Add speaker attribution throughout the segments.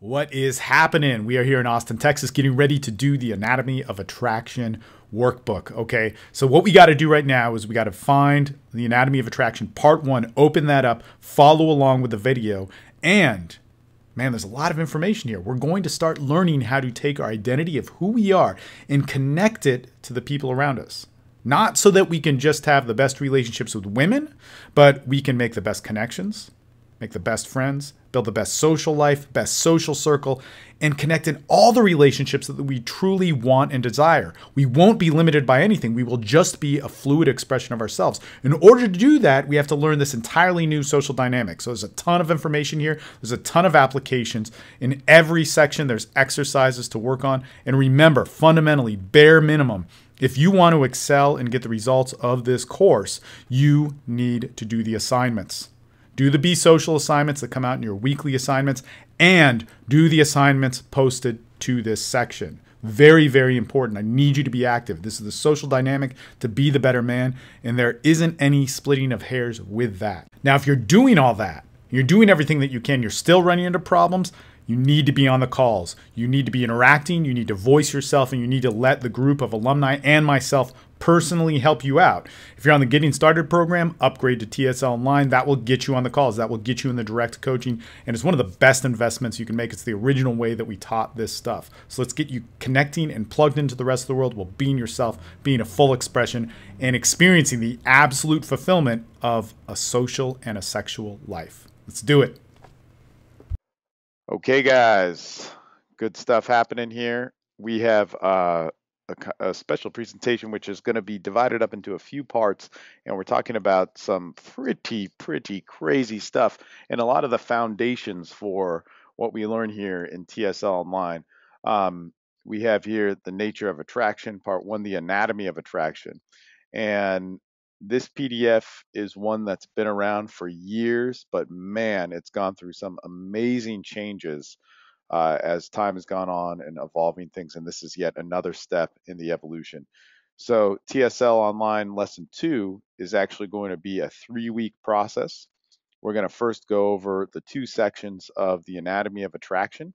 Speaker 1: What is happening? We are here in Austin, Texas, getting ready to do the Anatomy of Attraction workbook. Okay, so what we got to do right now is we got to find the Anatomy of Attraction part 1, open that up, follow along with the video, and man, there's a lot of information here. We're going to start learning how to take our identity of who we are and connect it to the people around us. Not so that we can just have the best relationships with women, but we can make the best connections, make the best friends, build the best social life, best social circle, and connect in all the relationships that we truly want and desire. We won't be limited by anything. We will just be a fluid expression of ourselves. In order to do that, we have to learn this entirely new social dynamic. So there's a ton of information here. There's a ton of applications. In every section, there's exercises to work on. And remember, fundamentally, bare minimum, if you want to excel and get the results of this course, you need to do the assignments. Do the Be Social assignments that come out in your weekly assignments, and do the assignments posted to this section. Very, very important. I need you to be active. This is the social dynamic to be the better man, and there isn't any splitting of hairs with that. Now, if you're doing all that, you're doing everything that you can, you're still running into problems, you need to be on the calls. You need to be interacting. You need to voice yourself, and you need to let the group of alumni and myself personally help you out. If you're on the Getting Started program, upgrade to TSL Online. That will get you on the calls. That will get you in the direct coaching. And it's one of the best investments you can make. It's the original way that we taught this stuff. So let's get you connecting and plugged into the rest of the world while being yourself, being a full expression, and experiencing the absolute fulfillment of a social and a sexual life. Let's do it.
Speaker 2: Okay, guys, good stuff happening here. We have a special presentation which is going to be divided up into a few parts, and we're talking about some pretty crazy stuff and a lot of the foundations for what we learn here in TSL Online. We have here the nature of attraction, part 1, the anatomy of attraction. And this PDF is one that's been around for years, but man, it's gone through some amazing changes as time has gone on and evolving things. And this is yet another step in the evolution. So TSL Online Lesson 2 is actually going to be a 3-week process. We're going to first go over the 2 sections of the anatomy of attraction,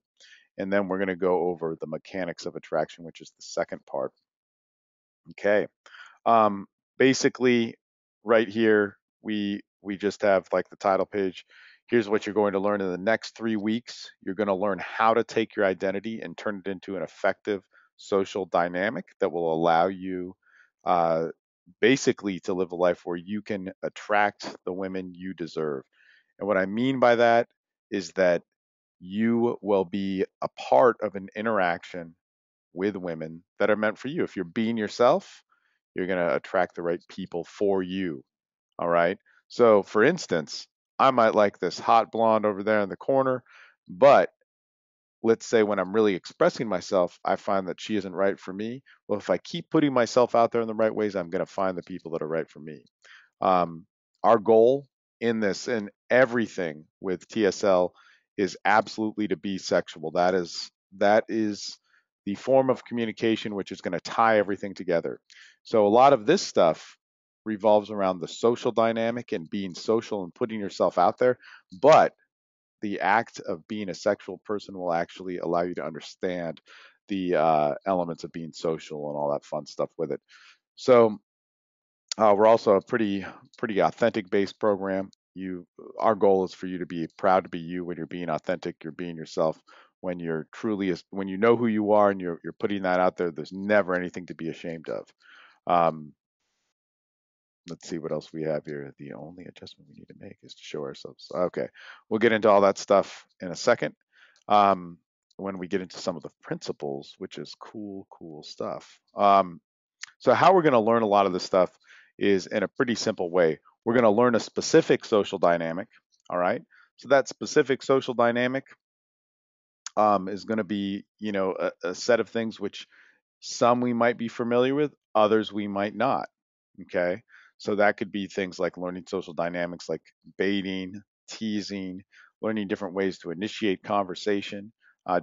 Speaker 2: and then we're going to go over the mechanics of attraction, which is the second part. Okay. Basically, right here, we just have like the title page. Here's what you're going to learn in the next 3 weeks. You're going to learn how to take your identity and turn it into an effective social dynamic that will allow you basically to live a life where you can attract the women you deserve. And what I mean by that is that you will be a part of an interaction with women that are meant for you. If you're being yourself, you're going to attract the right people for you. All right. So, for instance, I might like this hot blonde over there in the corner, but let's say when I'm really expressing myself, I find that she isn't right for me. Well, if I keep putting myself out there in the right ways, I'm going to find the people that are right for me. Um, our goal in this and everything with TSL is absolutely to be sexual. That is the form of communication which is going to tie everything together. So a lot of this stuff revolves around the social dynamic and being social and putting yourself out there, but the act of being a sexual person will actually allow you to understand the elements of being social and all that fun stuff with it. So we're also a pretty authentic based program. Our goal is for you to be proud to be you when you're being authentic, you're being yourself. When you're truly, when you know who you are and you're putting that out there, there's never anything to be ashamed of. Um, let's see what else we have here. The only adjustment we need to make is to show ourselves. Okay, we'll get into all that stuff in a second. When we get into some of the principles, which is cool stuff. So how we're going to learn a lot of this stuff is in a pretty simple way. We're going to learn a specific social dynamic. All right. So that specific social dynamic is going to be, a set of things which some we might be familiar with, others we might not. Okay. So that could be things like learning social dynamics like baiting, teasing, learning different ways to initiate conversation,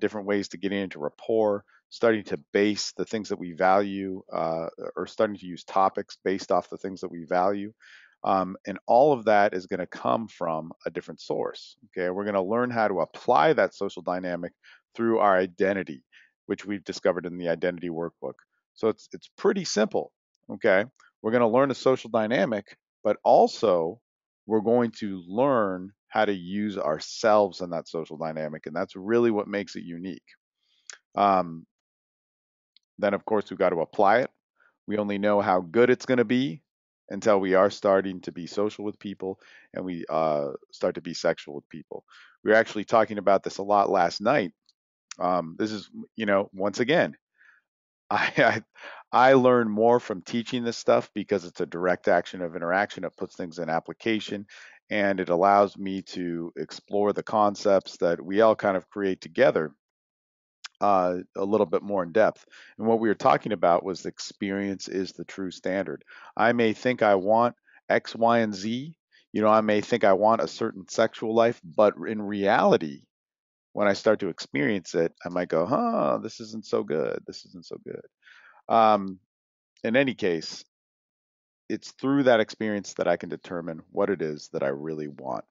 Speaker 2: different ways to get into rapport, starting to base the things that we value, or starting to use topics based off the things that we value. And all of that is going to come from a different source. Okay, we're going to learn how to apply that social dynamic through our identity, which we've discovered in the identity workbook. So it's pretty simple. Okay, we're going to learn a social dynamic, but also we're going to learn how to use ourselves in that social dynamic, and that's really what makes it unique. Um, then, of course, we've got to apply it. We only know how good it's going to be until we are starting to be social with people and we start to be sexual with people. We were actually talking about this a lot last night. This is, once again, I, I learn more from teaching this stuff because it's a direct action of interaction. It puts things in application and it allows me to explore the concepts that we all kind of create together a little bit more in depth. And what we were talking about was experience is the true standard. I may think I want X, Y, and Z. I may think I want a certain sexual life, but in reality, when I start to experience it, I might go, huh, this isn't so good. This isn't so good. Um, in any case, it's through that experience that I can determine what it is that I really want.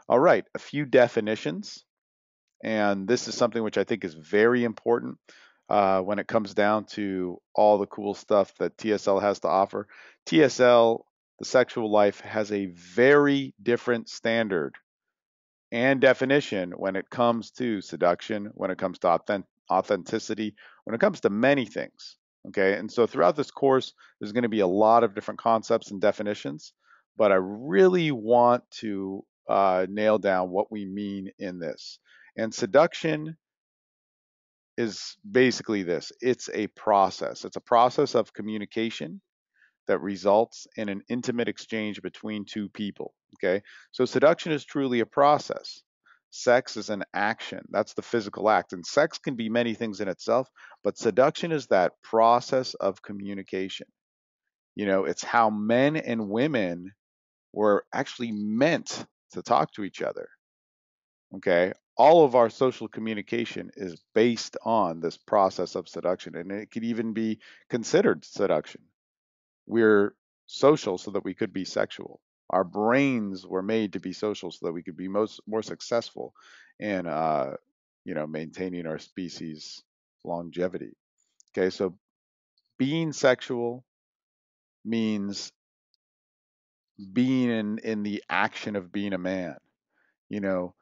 Speaker 2: All right, a few definitions. And this is something which I think is very important when it comes down to all the cool stuff that TSL has to offer. TSL, the sexual life, has a very different standard and definition when it comes to seduction, when it comes to authenticity, when it comes to many things. Okay. And so throughout this course, there's going to be a lot of different concepts and definitions, but I really want to nail down what we mean in this. And seduction is basically this: it's a process of communication that results in an intimate exchange between two people. Okay, so seduction is truly a process. Sex is an action, that's the physical act, and sex can be many things in itself, but seduction is that process of communication. It's how men and women were actually meant to talk to each other. Okay, all of our social communication is based on this process of seduction, and it could even be considered seduction. We're social so that we could be sexual. Our brains were made to be social so that we could be more successful in maintaining our species longevity. Okay, so being sexual means being in the action of being a man. You know,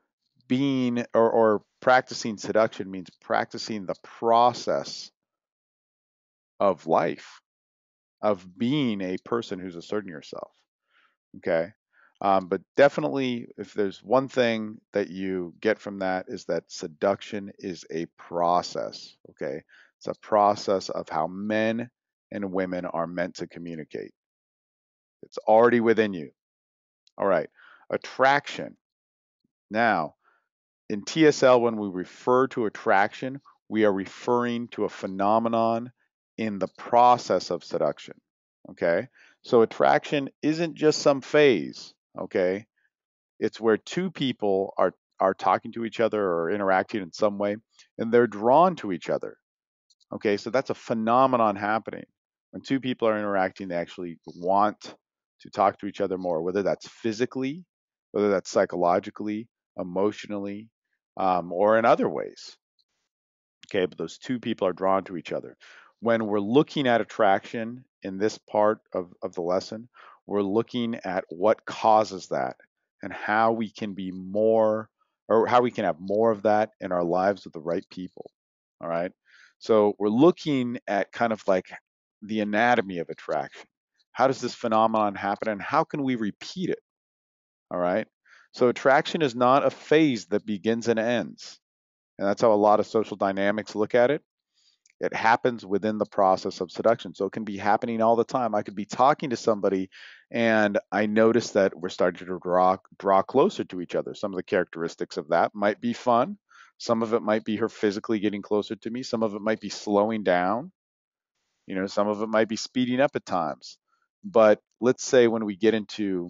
Speaker 2: being or practicing seduction means practicing the process of life, of being a person who's asserting yourself. Okay. But definitely, if there's one thing that you get from that, is that seduction is a process. Okay. It's a process of how men and women are meant to communicate. It's already within you. All right. Attraction. Now, in TSL, when we refer to attraction, we are referring to a phenomenon in the process of seduction. Okay. So attraction isn't just some phase. Okay. It's where two people are talking to each other or interacting in some way, and they're drawn to each other. Okay, so that's a phenomenon happening. When two people are interacting, they actually want to talk to each other more, whether that's physically, whether that's psychologically, emotionally, or in other ways. Okay, but those two people are drawn to each other. When we're looking at attraction in this part of the lesson, we're looking at what causes that and how we can be more, or how we can have more of that in our lives with the right people. All right. So we're looking at kind of like the anatomy of attraction. How does this phenomenon happen and how can we repeat it? All right. So attraction is not a phase that begins and ends. And that's how a lot of social dynamics look at it. It happens within the process of seduction. So it can be happening all the time. I could be talking to somebody and I notice that we're starting to draw closer to each other. Some of the characteristics of that might be fun. Some of it might be her physically getting closer to me. Some of it might be slowing down. Some of it might be speeding up at times. But let's say when we get into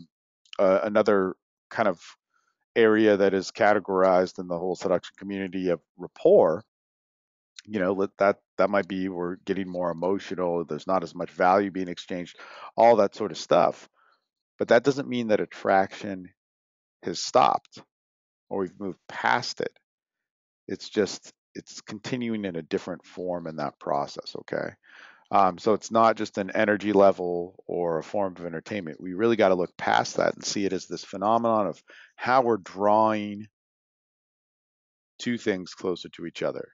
Speaker 2: another kind of area that is categorized in the whole seduction community of rapport, that might be we're getting more emotional, there's not as much value being exchanged, all that sort of stuff. But that doesn't mean that attraction has stopped or we've moved past it. It's continuing in a different form in that process, okay? So it's not just an energy level or a form of entertainment. We really got to look past that and see it as this phenomenon of how we're drawing two things closer to each other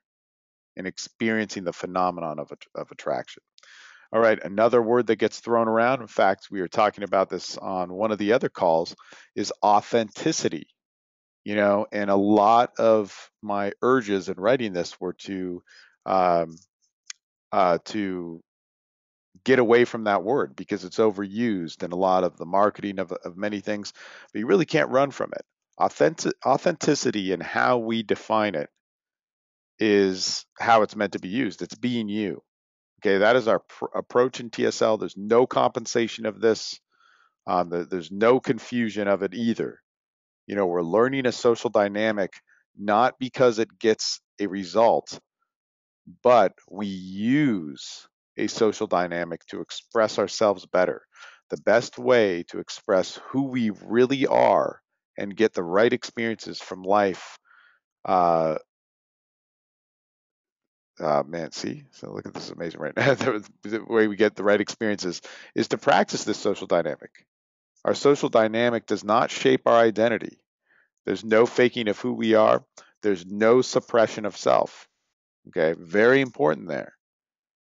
Speaker 2: and experiencing the phenomenon of attraction. All right, another word that gets thrown around, in fact, we were talking about this on one of the other calls, is authenticity. And a lot of my urges in writing this were um, to get away from that word because it's overused in a lot of the marketing of many things, but you really can't run from it. Authenticity and how we define it is how it's meant to be used. It's being you. Okay, that is our approach in TSL. There's no compensation of this. There's no confusion of it either. We're learning a social dynamic not because it gets a result, but we use a social dynamic to express ourselves better. The best way to express who we really are and get the right experiences from life. Man, see, so look at this amazing right now. The way we get the right experiences is to practice this social dynamic. Our social dynamic does not shape our identity. There's no faking of who we are. There's no suppression of self. Okay, very important there.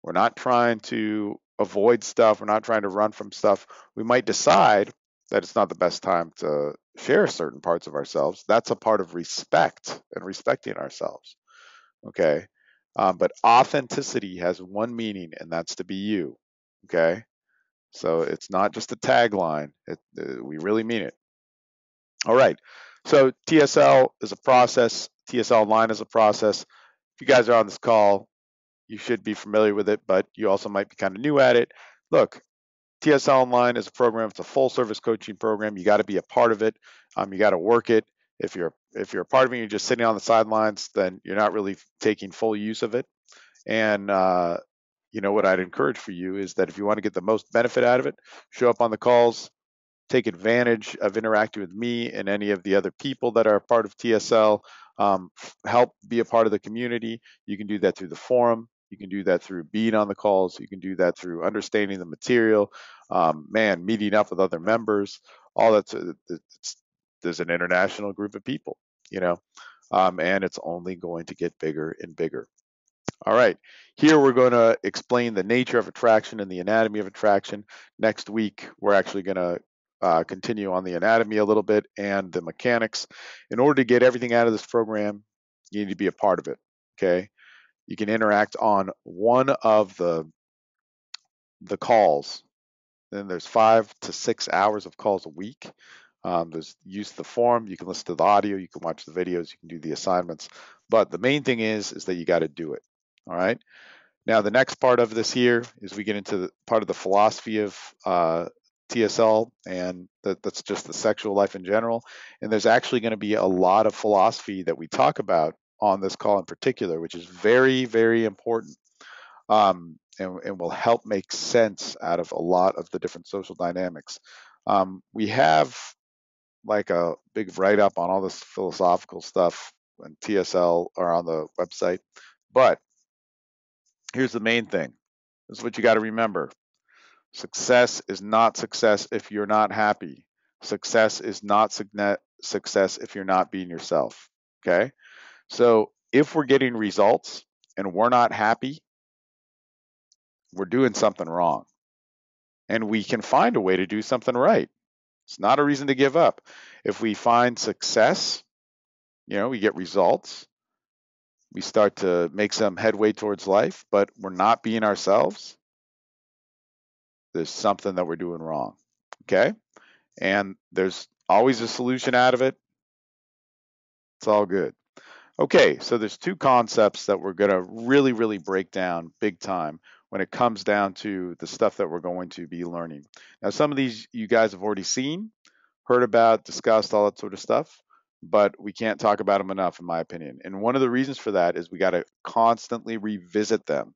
Speaker 2: We're not trying to avoid stuff. We're not trying to run from stuff. We might decide that it's not the best time to share certain parts of ourselves. That's a part of respect and respecting ourselves. Okay. But authenticity has one meaning, and that's to be you. Okay. So it's not just a tagline, we really mean it. All right. So TSL is a process, TSL Online is a process. If you guys are on this call, you should be familiar with it, but you also might be kind of new at it. Look, TSL Online is a program. It's a full service coaching program. You got to be a part of it. You got to work it. If you're a part of it, and you're just sitting on the sidelines, then you're not really taking full use of it. And what I'd encourage for you is that if you want to get the most benefit out of it, show up on the calls, take advantage of interacting with me and any of the other people that are a part of TSL. Help be a part of the community. You can do that through the forum. You can do that through being on the calls. You can do that through understanding the material. Meeting up with other members. All that's there's an international group of people, and it's only going to get bigger and bigger. All right, here we're going to explain the nature of attraction and the anatomy of attraction. Next week, we're actually going to continue on the anatomy a little bit and the mechanics. In order to get everything out of this program, you need to be a part of it. Okay, you can interact on one of the calls. Then there's 5 to 6 hours of calls a week. There's use the forum. You can listen to the audio. You can watch the videos. You can do the assignments. But the main thing is that you got to do it. All right. Now, the next part of this here is we get into the part of the philosophy of TSL, and that's just the sexual life in general. And there's actually going to be a lot of philosophy that we talk about on this call in particular, which is very, very important, and will help make sense out of a lot of the different social dynamics. We have like a big write up on all this philosophical stuff and TSL or on the website, but here's the main thing. This is what you got to remember. Success is not success if you're not happy. Success is not success if you're not being yourself. Okay? So if we're getting results and we're not happy, we're doing something wrong. And we can find a way to do something right. It's not a reason to give up. If we find success, we get results, we start to make some headway towards life, but we're not being ourselves, there's something that we're doing wrong. Okay? And there's always a solution out of it. It's all good. Okay, so there's two concepts that we're going to really, really break down big time when it comes down to the stuff that we're going to be learning. Now, some of these you guys have already seen, heard about, discussed, all that sort of stuff, but we can't talk about them enough, in my opinion. And one of the reasons for that is we got to constantly revisit them.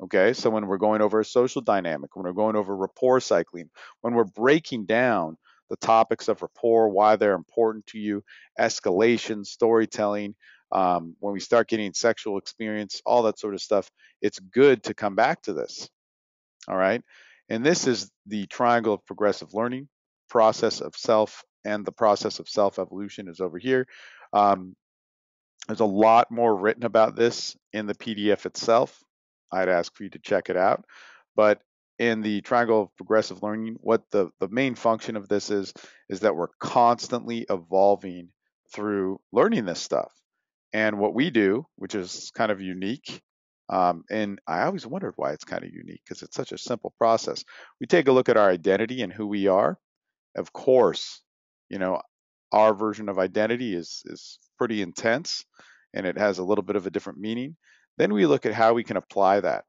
Speaker 2: Okay, so when we're going over a social dynamic, when we're going over rapport cycling, when we're breaking down the topics of rapport, why they're important to you, escalation, storytelling. When we start getting sexual experience, all that sort of stuff, it's good to come back to this. All right. And this is the triangle of progressive learning, process of self, and the process of self evolution is over here. Um, there's a lot more written about this in the PDF itself. I'd ask for you to check it out. But in the triangle of progressive learning, what the main function of this is that we're constantly evolving through learning this stuff. And what we do, which is kind of unique, and I always wondered why it's kind of unique because it's such a simple process. We take a look at our identity and who we are. Of course, you know, our version of identity is pretty intense and it has a little bit of a different meaning. Then we look at how we can apply that.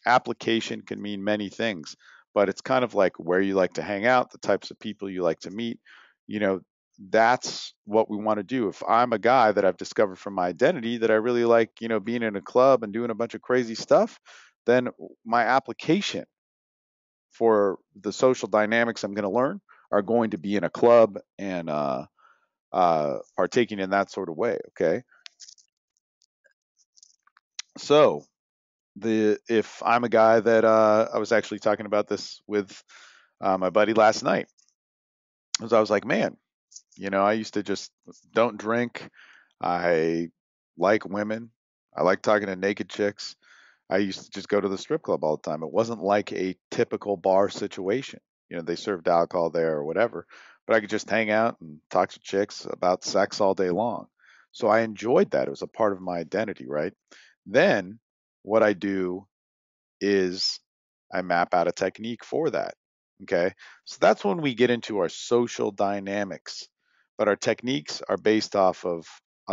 Speaker 2: Application can mean many things, but it's kind of like where you like to hang out, the types of people you like to meet. You know, that's what we want to do. If I'm a guy that I've discovered from my identity that I really like, being in a club and doing a bunch of crazy stuff, then my application for the social dynamics I'm going to learn are going to be in a club and partaking in that sort of way. Okay, so the if I'm a guy that I was actually talking about this with my buddy last night, because I was like, man, I used to just don't drink. I like women. I like talking to naked chicks. I used to just go to the strip club all the time. It wasn't like a typical bar situation. They served alcohol there or whatever, but I could just hang out and talk to chicks about sex all day long. So I enjoyed that. It was a part of my identity, right? Then what I do is I map out a technique for that. Okay. So that's when we get into our social dynamics. But our techniques are based off of,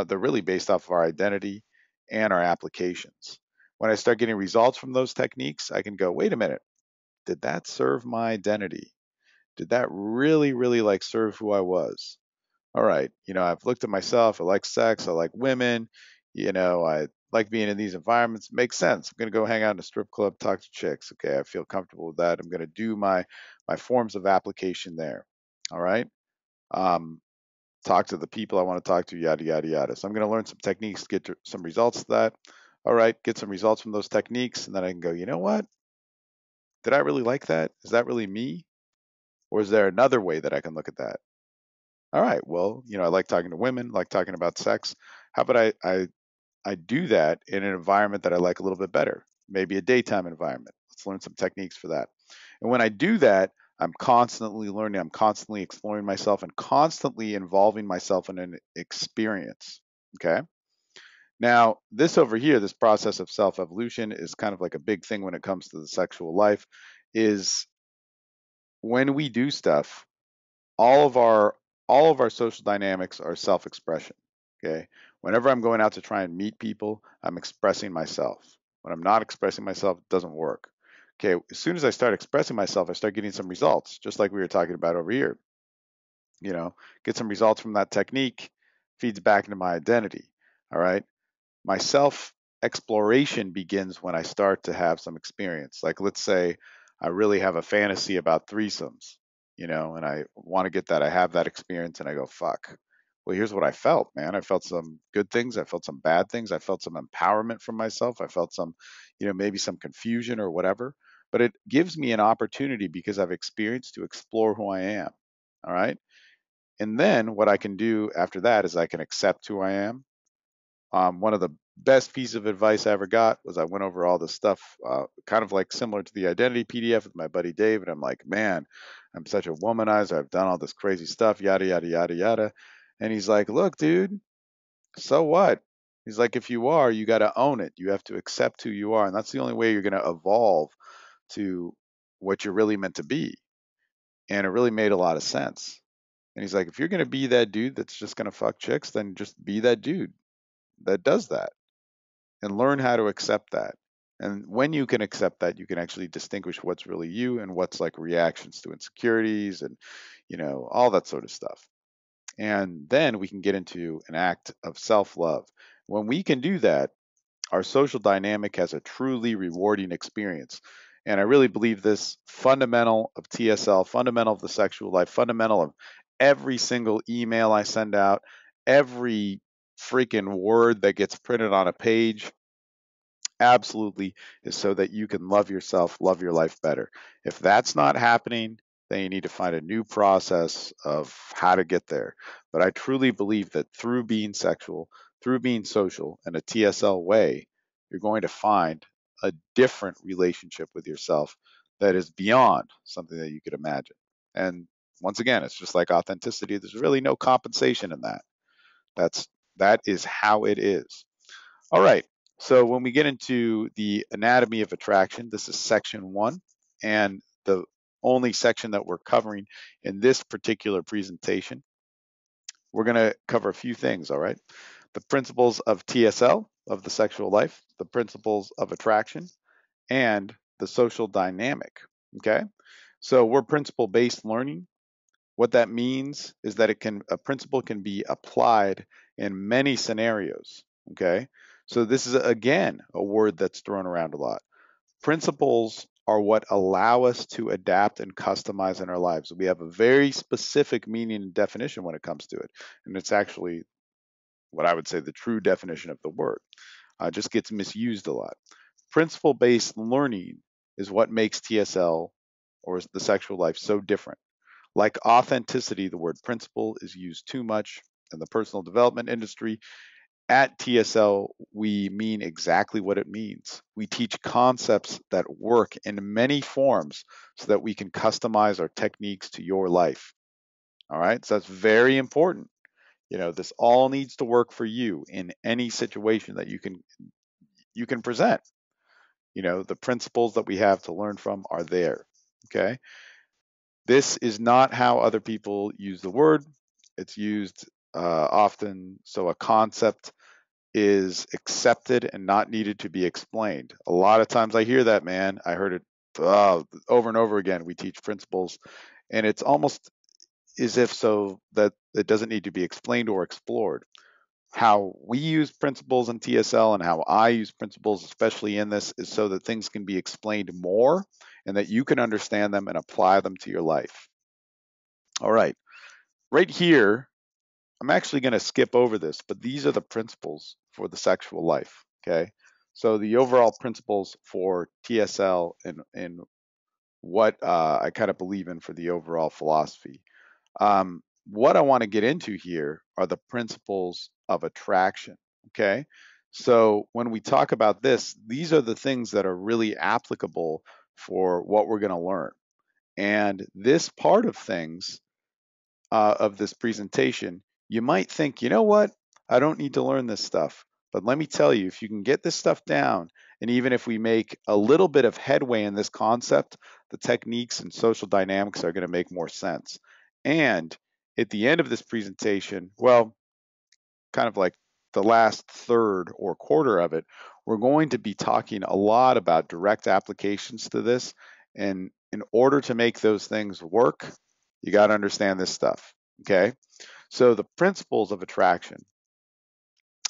Speaker 2: they're really based off of our identity and our applications. When I start getting results from those techniques, I can go, wait a minute, did that serve my identity? Did that really, really like serve who I was? All right, I've looked at myself. I like sex. I like women. I like being in these environments. Makes sense. I'm gonna go hang out in a strip club, talk to chicks. Okay, I feel comfortable with that. I'm gonna do my forms of application there. All right. Um, talk to the people I want to talk to. Yada yada yada. So I'm gonna learn some techniques to get to some results to that. All right, get some results from those techniques, and then I can go. You know what? Did I really like that? Is that really me? Or is there another way that I can look at that? All right, well, I like talking to women, like talking about sex. How about I do that in an environment that I like a little bit better, maybe a daytime environment. Let's learn some techniques for that. And when I do that, I'm constantly learning, I'm constantly exploring myself and constantly involving myself in an experience. Okay. Now, this over here, this process of self evolution is kind of like a big thing when it comes to the sexual life, is when we do stuff, all of our all of our social dynamics are self-expression. Okay, whenever I'm going out to try and meet people, I'm expressing myself. When I'm not expressing myself, it doesn't work. Okay, as soon as I start expressing myself, I start getting some results, just like we were talking about over here. Get some results from that technique, feeds back into my identity. All right, my self exploration begins when I start to have some experience. Like, let's say I really have a fantasy about threesomes, and I want to get that. I have that experience and I go, fuck. Well, here's what I felt, man. I felt some good things. I felt some bad things. I felt some empowerment from myself. I felt some, maybe some confusion or whatever. But it gives me an opportunity because I've experienced to explore who I am. All right. And then what I can do after that is I can accept who I am. One of the best piece of advice I ever got was I went over all this stuff, kind of like similar to the identity PDF with my buddy Dave, and I'm like, man, I'm such a womanizer. I've done all this crazy stuff, yada yada yada yada. And he's like, look, dude, so what? He's like, if you are, you got to own it. You have to accept who you are, and that's the only way you're going to evolve to what you're really meant to be. And it really made a lot of sense. And he's like, if you're going to be that dude that's just going to fuck chicks, then just be that dude that does that and learn how to accept that. And when you can accept that, you can actually distinguish what's really you and what's like reactions to insecurities and, all that sort of stuff. And then we can get into an act of self love. When we can do that, our social dynamic has a truly rewarding experience. And I really believe this fundamental of TSL, fundamental of the sexual life, fundamental of every single email I send out, every freaking word that gets printed on a page, absolutely, is so that you can love yourself, love your life better. If that's not happening, then you need to find a new process of how to get there. But I truly believe that through being sexual, through being social in a TSL way, you're going to find a different relationship with yourself that is beyond something that you could imagine. And once again, it's just like authenticity. There's really no compensation in that. That's that is how it is. All right. So when we get into the anatomy of attraction, this is section one, and the only section that we're covering in this particular presentation. We're going to cover a few things, all right? The principles of TSL, of the sexual life, the principles of attraction, and the social dynamic, okay? So we're principle based learning. What that means is that a principle can be applied in many scenarios. Okay. So this is again a word that's thrown around a lot. Principles are what allow us to adapt and customize in our lives. We have a very specific meaning and definition when it comes to it. And it's actually what I would say the true definition of the word. Just gets misused a lot. Principle based learning is what makes TSL or the sexual life so different. Like authenticity, the word principle is used too much in the personal development industry. At TSL, we mean exactly what it means. We teach concepts that work in many forms so that we can customize our techniques to your life. All right, so that's very important. This all needs to work for you in any situation that you can present. The principles that we have to learn from are there. Okay. This is not how other people use the word. It's used often so a concept is accepted and not needed to be explained. A lot of times I hear that, man. I heard it over and over again. We teach principles, and it's almost as if so that it doesn't need to be explained or explored. How we use principles in TSL and how I use principles, especially in this, is so that things can be explained more and that you can understand them and apply them to your life. All right. Right here, I'm actually going to skip over this, but these are the principles for the sexual life. Okay. So the overall principles for TSL and what I kind of believe in for the overall philosophy. What I want to get into here are the principles of attraction. Okay. So when we talk about this, these are the things that are really applicable for what we're going to learn. And this part of things of this presentation, you might think, you know what? I don't need to learn this stuff. But let me tell you, if you can get this stuff down, and even if we make a little bit of headway in this concept, the techniques and social dynamics are going to make more sense. And at the end of this presentation, well, kind of like the last third or quarter of it, we're going to be talking a lot about direct applications to this. And in order to make those things work, you got to understand this stuff. Okay. So the principles of attraction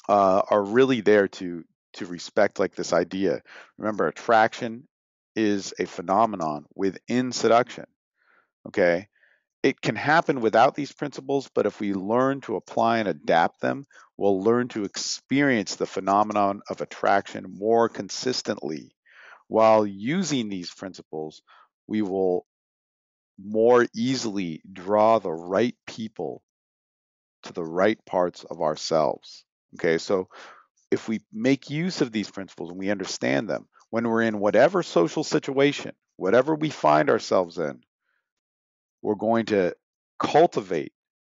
Speaker 2: are really there to respect like this idea. Remember, attraction is a phenomenon within seduction. Okay. It can happen without these principles, but if we learn to apply and adapt them, we'll learn to experience the phenomenon of attraction more consistently. While using these principles, we will more easily draw the right people to the right parts of ourselves. Okay, so if we make use of these principles and we understand them, when we're in whatever social situation, whatever we find ourselves in, we're going to cultivate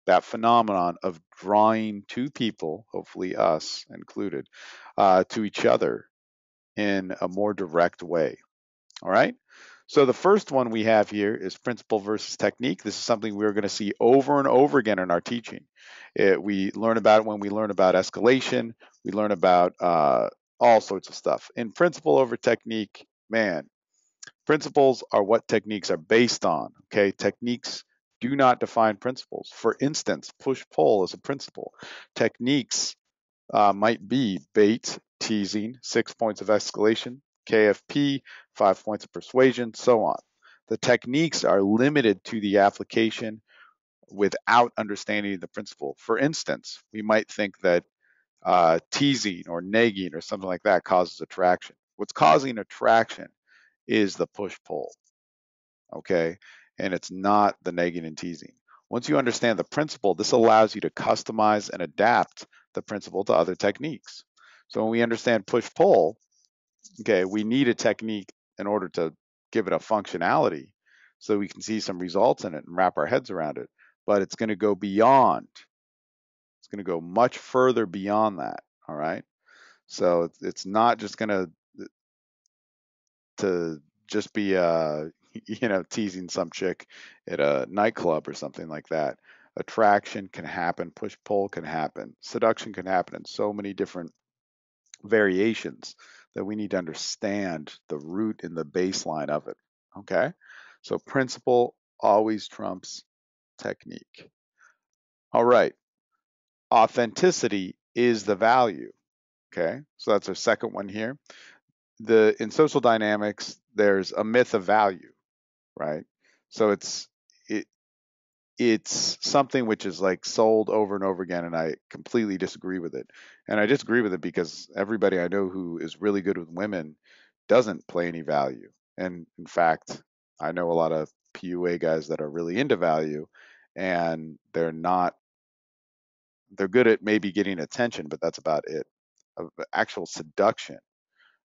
Speaker 2: that phenomenon of drawing two people, hopefully us included, to each other in a more direct way. All right. So the first one we have here is principle versus technique. This is something we're going to see over and over again in our teaching. We learn about it when we learn about escalation. We learn about all sorts of stuff. In principle over technique, man, principles are what techniques are based on. Okay, techniques do not define principles. For instance, push pull is a principle. Techniques might be bait, teasing, 6 points of escalation. KFP, 5 points of persuasion, so on. The techniques are limited to the application without understanding the principle. For instance, we might think that teasing or nagging or something like that causes attraction. What's causing attraction is the push pull, okay? And it's not the nagging and teasing. Once you understand the principle, this allows you to customize and adapt the principle to other techniques. So when we understand push pull, okay, we need a technique in order to give it a functionality so we can see some results in it and wrap our heads around it. But it's going to go beyond, it's going to go much further beyond that. All right. So it's not just going to just be teasing some chick at a nightclub or something like that. Attraction can happen, push pull can happen, seduction can happen in so many different variations that we need to understand the root and the baseline of it. Okay? So principle always trumps technique. All right. Authenticity is the value. Okay? So that's our second one here. In social dynamics, there's a myth of value, right? So it it's something which is like sold over and over again, and I completely disagree with it. And I disagree with it because everybody I know who is really good with women doesn't play any value. And in fact, I know a lot of PUA guys that are really into value, and they're good at maybe getting attention, but that's about it. Of actual seduction,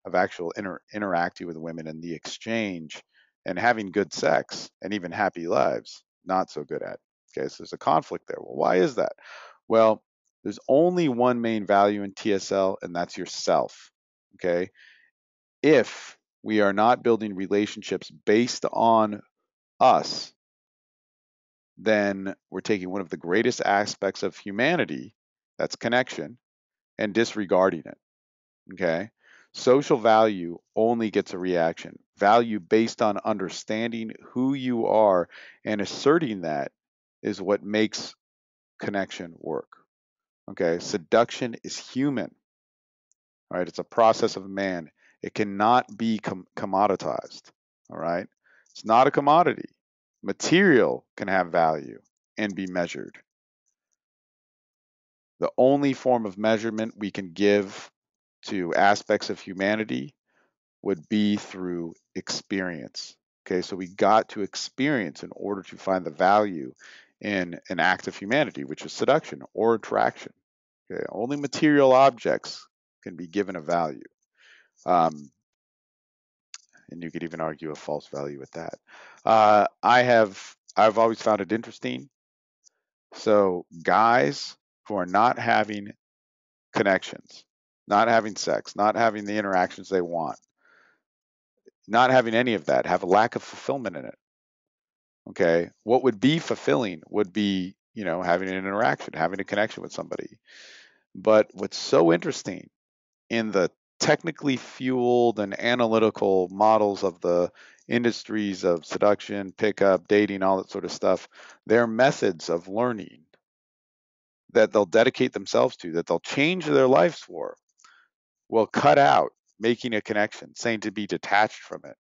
Speaker 2: of actual interacting with women and the exchange and having good sex and even happy lives, not so good at. Okay, so there's a conflict there. Well, why is that? Well, there's only one main value in TSL, and that's yourself. Okay, if we are not building relationships based on us, then we're taking one of the greatest aspects of humanity, that's connection, and disregarding it. Okay. Social value only gets a reaction. Value based on understanding who you are and asserting that is what makes connection work. Okay. Seduction is human. All right. It's a process of man. It cannot be commoditized. All right. It's not a commodity. Material can have value and be measured. The only form of measurement we can give to aspects of humanity would be through experience. Okay, so we got to experience in order to find the value in an act of humanity, which is seduction or attraction. Okay, only material objects can be given a value. Um, and you could even argue a false value with that. I've always found it interesting. So guys who are not having connections, not having sex, not having the interactions they want, not having any of that, have a lack of fulfillment in it. Okay. What would be fulfilling would be, having an interaction, having a connection with somebody. But what's so interesting in the technically fueled and analytical models of the industries of seduction, pickup, dating, all that sort of stuff, their methods of learning that they'll dedicate themselves to, that they'll change their lives for, will cut out making a connection, saying to be detached from it,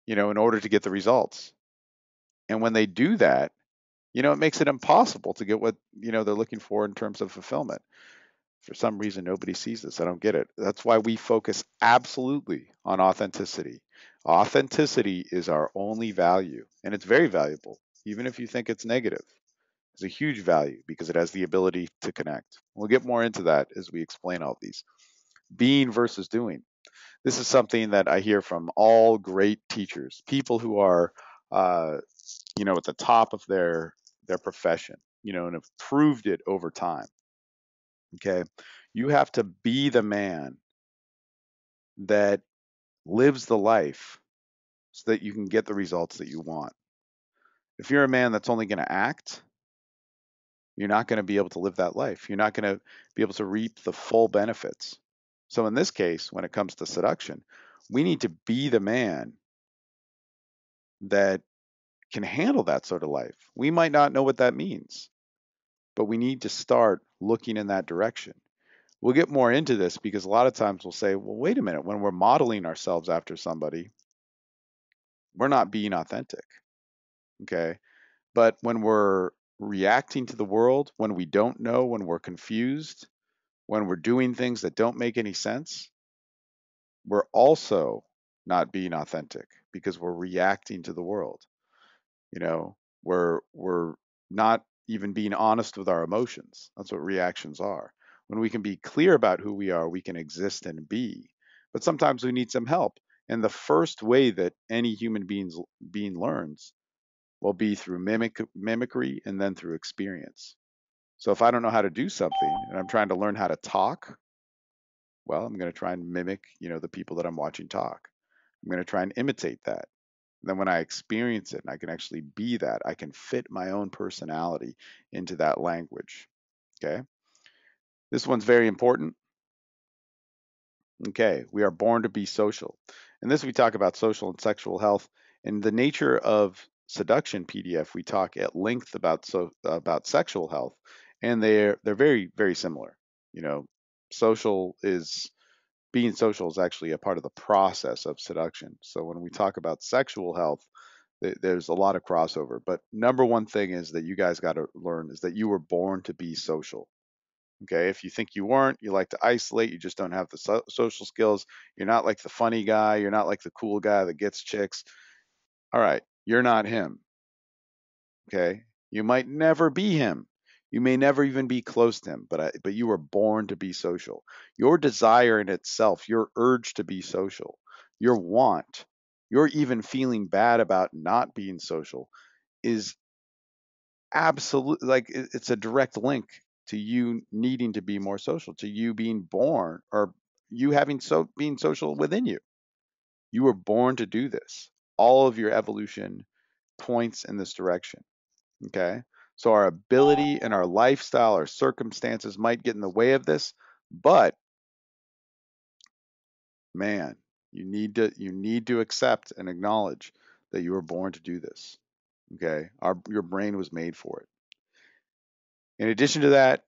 Speaker 2: in order to get the results. And when they do that, it makes it impossible to get what, they're looking for in terms of fulfillment. For some reason, nobody sees this. I don't get it. That's why we focus absolutely on authenticity. Authenticity is our only value, and it's very valuable, even if you think it's negative. It's a huge value because it has the ability to connect. We'll get more into that as we explain all of these. Being versus doing. This is something that I hear from all great teachers, people who are, uh, at the top of their profession, and have proved it over time. Okay, you have to be the man that lives the life so that you can get the results that you want. If you're a man that's only going to act, you're not going to be able to live that life. You're not going to be able to reap the full benefits. So in this case, when it comes to seduction, we need to be the man that can handle that sort of life. We might not know what that means, but we need to start looking in that direction. We'll get more into this because a lot of times we'll say, well, wait a minute, when we're modeling ourselves after somebody, we're not being authentic. Okay. But when we're reacting to the world, when we don't know, when we're confused, when we're doing things that don't make any sense, we're also not being authentic because we're reacting to the world. You know, we're not even being honest with our emotions. That's what reactions are. When we can be clear about who we are, we can exist and be. But sometimes we need some help. And the first way that any being learns will be through mimicry and then through experience. So if I don't know how to do something and I'm trying to learn how to talk, well, I'm going to try and mimic, the people that I'm watching talk. I'm going to try and imitate that. And then when I experience it and I can actually be that, I can fit my own personality into that language. Okay. This one's very important. Okay. We are born to be social. And this, we talk about social and sexual health. And the nature of seduction PDF, we talk at length about sexual health, and they're very, very similar. You know, social is being social is actually a part of the process of seduction. So when we talk about sexual health, there's a lot of crossover. But number one thing is that you guys got to learn is that you were born to be social. Okay. If you think you weren't, you like to isolate, you just don't have the social skills. You're not like the funny guy. You're not like the cool guy that gets chicks. All right. You're not him. Okay. You might never be him. You may never even be close to him, but you were born to be social. Your desire in itself, your urge to be social, your want, your even feeling bad about not being social is absolute, like it's a direct link to you needing to be more social, to you being born, or you having being social within you. You were born to do this. All of your evolution points in this direction. Okay. So our ability and our lifestyle, our circumstances might get in the way of this, but man, you need to accept and acknowledge that you were born to do this. Okay. Your brain was made for it. In addition to that,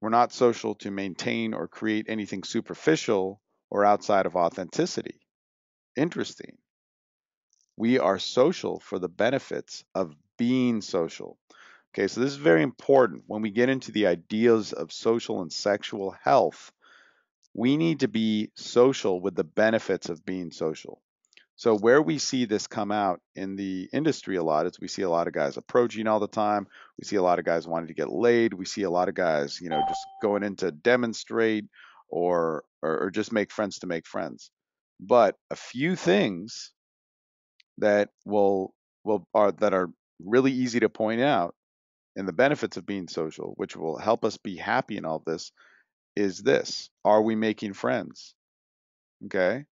Speaker 2: we're not social to maintain or create anything superficial or outside of authenticity. Interesting. We are social for the benefits of being social. Okay, so this is very important. When we get into the ideas of social and sexual health, we need to be social with the benefits of being social. So where we see this come out in the industry a lot is we see a lot of guys approaching all the time. We see a lot of guys wanting to get laid. We see a lot of guys, just going in to demonstrate or just make friends to make friends. But a few things that are really easy to point out in the benefits of being social, which will help us be happy in all this, is this. Are we making friends? Okay.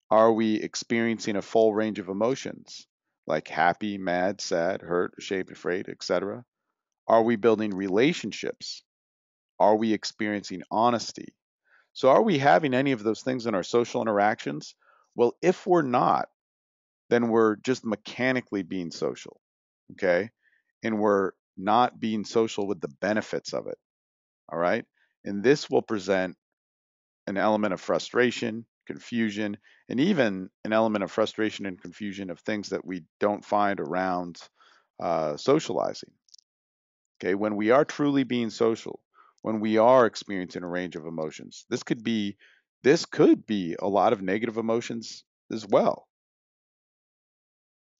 Speaker 2: Are we experiencing a full range of emotions like happy, mad, sad, hurt, ashamed, afraid, etc.? Are we building relationships? Are we experiencing honesty? So, are we having any of those things in our social interactions? Well, if we're not, then we're just mechanically being social, okay? And we're not being social with the benefits of it, all right? And this will present an element of frustration, confusion, and even an element of frustration and confusion of things that we don't find around socializing. Okay, when we are truly being social, when we are experiencing a range of emotions, this could be a lot of negative emotions as well.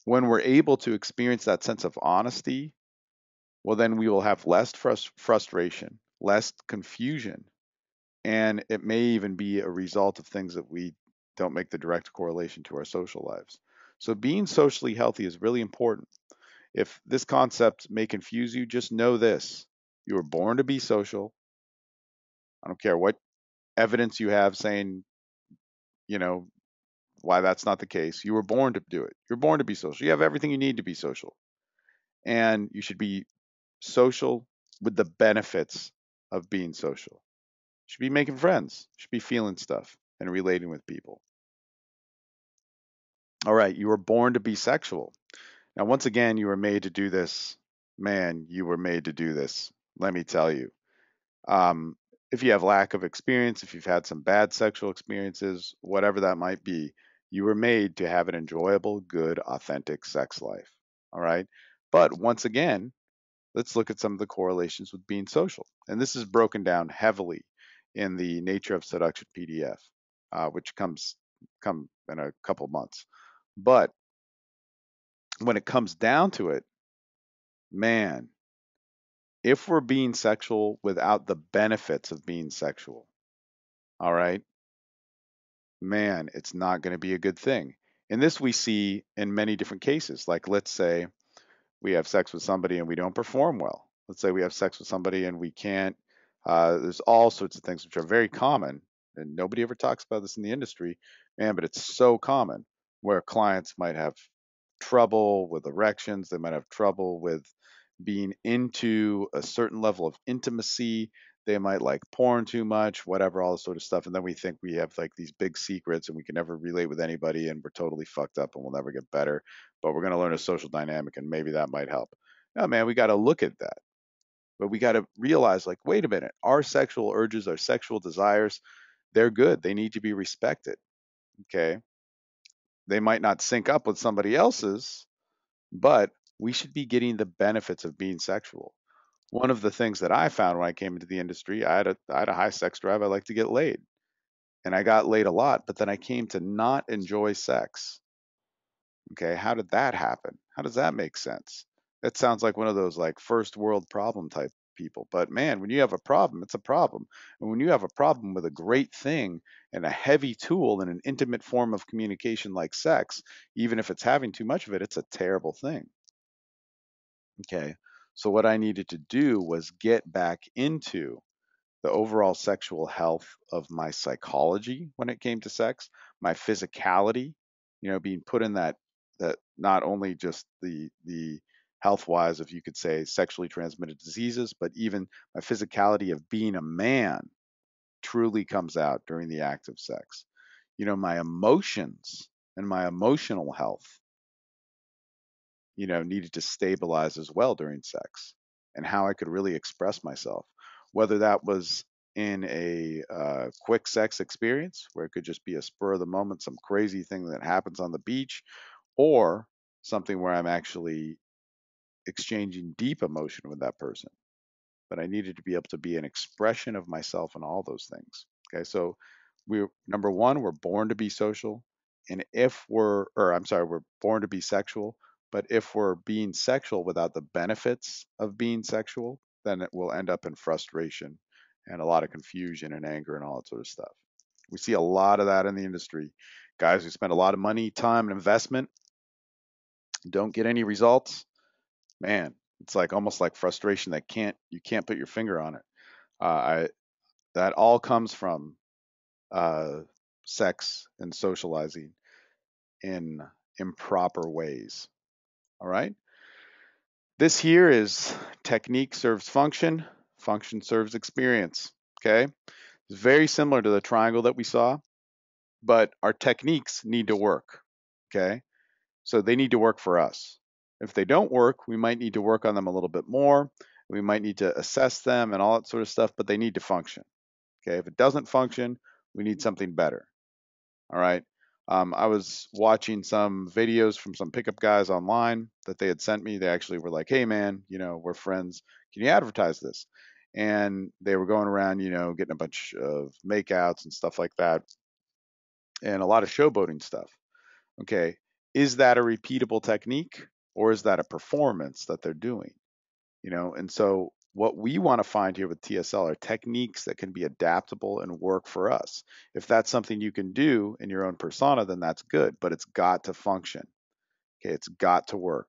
Speaker 2: When we're able to experience that sense of honesty, well, then we will have less frustration, less confusion, and it may even be a result of things that we don't make the direct correlation to our social lives. So being socially healthy is really important. If this concept may confuse you, just know this. You were born to be social. I don't care what evidence you have saying, you know, why that's not the case. You were born to do it. You're born to be social. You have everything you need to be social. And you should be social with the benefits of being social. You should be making friends. You should be feeling stuff and relating with people. All right, you were born to be sexual. Now, once again, you were made to do this. Man, you were made to do this. Let me tell you. Um, if you have lack of experience, if you've had some bad sexual experiences, whatever that might be, you were made to have an enjoyable, good, authentic sex life. All right. But once again, let's look at some of the correlations with being social. And this is broken down heavily in the Nature of Seduction PDF, which come in a couple months. But when it comes down to it, man, if we're being sexual without the benefits of being sexual, all right, man, it's not going to be a good thing. And this we see in many different cases. Like, let's say we have sex with somebody and we don't perform well. Let's say we have sex with somebody and we can't. There's all sorts of things which are very common, and nobody ever talks about this in the industry, man, but it's so common where clients might have trouble with erections, they might have trouble with being into a certain level of intimacy. They might like porn too much, whatever, all this sort of stuff. And then we think we have like these big secrets and we can never relate with anybody and we're totally fucked up and we'll never get better. But we're going to learn a social dynamic and maybe that might help. No, man, we got to look at that. But we got to realize, like, wait a minute, our sexual urges, our sexual desires, they're good. They need to be respected. Okay. They might not sync up with somebody else's, but we should be getting the benefits of being sexual. One of the things that I found when I came into the industry, I had a high sex drive. I like to get laid, and I got laid a lot. But then I came to not enjoy sex. Okay, how did that happen? How does that make sense? That sounds like one of those like first world problem type people. But man, when you have a problem, it's a problem. And when you have a problem with a great thing and a heavy tool in an intimate form of communication like sex, even if it's having too much of it, it's a terrible thing. Okay. So what I needed to do was get back into the overall sexual health of my psychology when it came to sex, my physicality, being put in that not only just the health wise, if you could say sexually transmitted diseases, but even my physicality of being a man truly comes out during the act of sex. My emotions and my emotional health needed to stabilize as well during sex and how I could really express myself, whether that was in a quick sex experience where it could just be a spur of the moment, some crazy thing that happens on the beach, or something where I'm actually exchanging deep emotion with that person. But I needed to be able to be an expression of myself and all those things. Okay, so we're number one, we're born to be social, and if we're, or I'm sorry, we're born to be sexual. But if we're being sexual without the benefits of being sexual, then it will end up in frustration and a lot of confusion and anger and all that sort of stuff. We see a lot of that in the industry. Guys who spend a lot of money, time, and investment don't get any results. Man, it's like almost like frustration that you can't put your finger on it. I That all comes from uh, sex and socializing in improper ways. All right. This here is technique serves function, function serves experience. Okay. It's very similar to the triangle that we saw, but our techniques need to work. Okay. So they need to work for us. If they don't work, we might need to work on them a little bit more. We might need to assess them and all that sort of stuff, but they need to function. Okay. If it doesn't function, we need something better. All right. I was watching some videos from some pickup guys online that they had sent me. They actually were like, "Hey, man, we're friends. Can you advertise this?" And they were going around, getting a bunch of makeouts and stuff like that, and a lot of showboating stuff. Okay, is that a repeatable technique or is that a performance that they're doing? And so what we want to find here with TSL are techniques that can be adaptable and work for us. If that's something you can do in your own persona, then that's good, but it's got to function. Okay, it's got to work.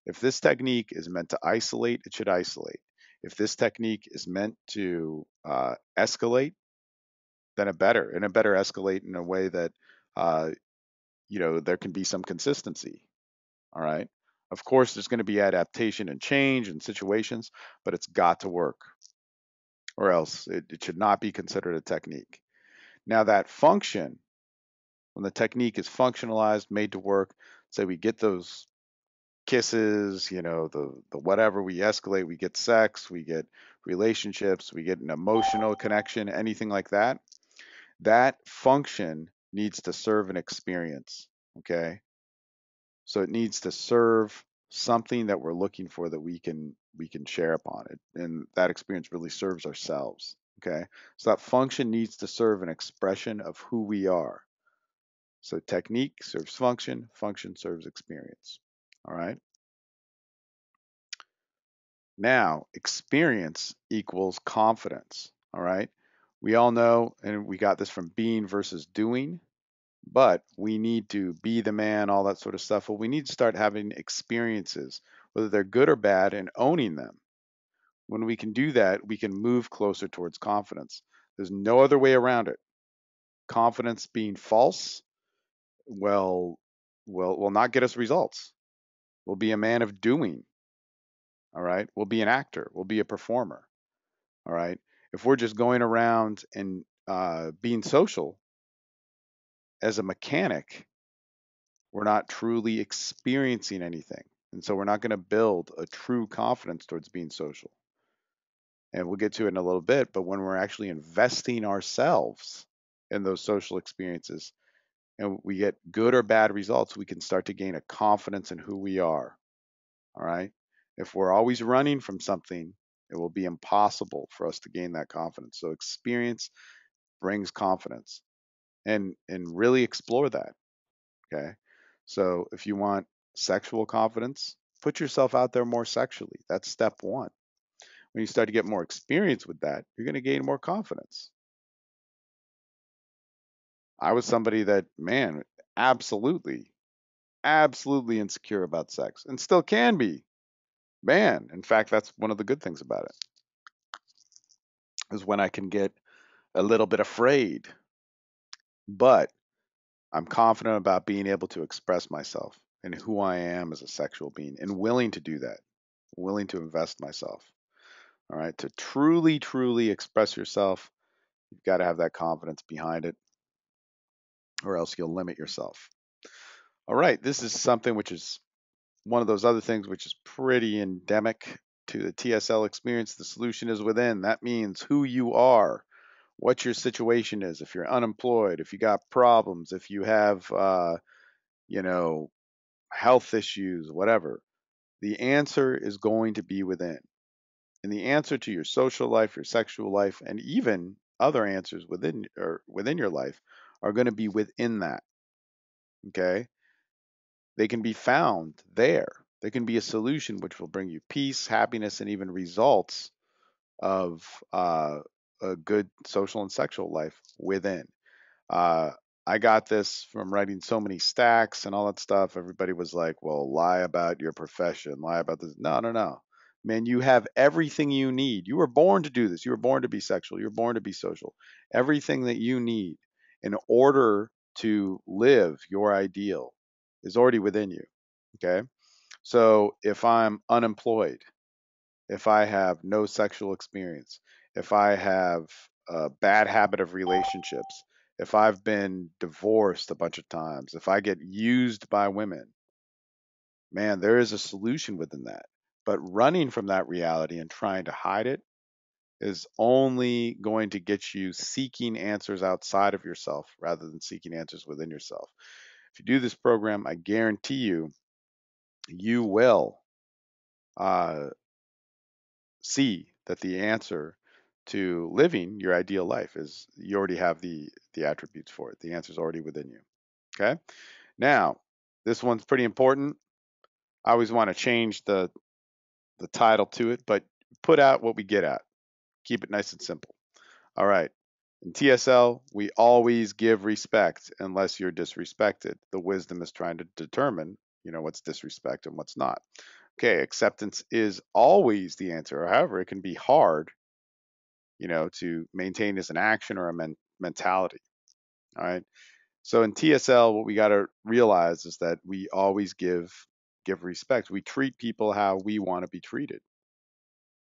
Speaker 2: If this technique is meant to isolate, it should isolate. If this technique is meant to escalate, then it better escalate in a way that uh, there can be some consistency. All right. Of course, there's going to be adaptation and change and situations, but it's got to work, or else it should not be considered a technique. Now, that function, when the technique is functionalized, made to work, say we get those kisses, the whatever, we escalate, we get sex, we get relationships, we get an emotional connection, anything like that, that function needs to serve an experience. Okay. So it needs to serve something that we're looking for that we can share upon it. And that experience really serves ourselves. Okay. So that function needs to serve an expression of who we are. So technique serves function, function serves experience. All right. Now, experience equals confidence. All right. We all know, and we got this from being versus doing, but we need to be the man, all that sort of stuff. Well, we need to start having experiences, whether they're good or bad, and owning them. When we can do that, we can move closer towards confidence. There's no other way around it. Confidence being false, well, will not get us results. We'll be a man of doing. All right. We'll be an actor. We'll be a performer. All right. If we're just going around and being social as a mechanic, we're not truly experiencing anything. And so we're not going to build a true confidence towards being social. And we'll get to it in a little bit, but when we're actually investing ourselves in those social experiences and we get good or bad results, we can start to gain a confidence in who we are. All right. If we're always running from something, it will be impossible for us to gain that confidence. So experience brings confidence and really explore that. Okay. So if you want sexual confidence, put yourself out there more sexually. That's step one. When you start to get more experience with that, you're going to gain more confidence. I was somebody that, man, absolutely, absolutely insecure about sex and still can be. Man, in fact, that's one of the good things about it is when I can get a little bit afraid, but I'm confident about being able to express myself and who I am as a sexual being and willing to do that, willing to invest myself. All right. To truly, truly express yourself, you've got to have that confidence behind it, or else you'll limit yourself. All right. This is something which is one of those other things which is pretty endemic to the TSL experience. The solution is within. That means who you are, what your situation is, if you're unemployed, if you got problems, if you have, you know, health issues, whatever. The answer is going to be within. And the answer to your social life, your sexual life, and even other answers within your life are going to be within that. Okay? They can be found there. There can be a solution which will bring you peace, happiness, and even results of a good social and sexual life within. Uh, I got this from writing so many stacks and all that stuff. Everybody was like, well, lie about your profession, lie about this. No, no, no. Man, you have everything you need. You were born to do this. You were born to be sexual. You were born to be social. Everything that you need in order to live your ideal is already within you. Okay. So if I'm unemployed, if I have no sexual experience, if I have a bad habit of relationships, if I've been divorced a bunch of times, if I get used by women, man, there is a solution within that. But running from that reality and trying to hide it is only going to get you seeking answers outside of yourself rather than seeking answers within yourself. If you do this program, I guarantee you, you will uh, see that the answer to living your ideal life is you already have the attributes for it. The answer is already within you. Okay. Now, this one's pretty important. I always want to change the title to it, but put out what we get at. Keep it nice and simple. All right. In TSL, we always give respect unless you're disrespected. The wisdom is trying to determine, what's disrespect and what's not. Okay, acceptance is always the answer. However, it can be hard, to maintain as an action or a mentality. All right. So in TSL, what we got to realize is that we always give respect. We treat people how we want to be treated.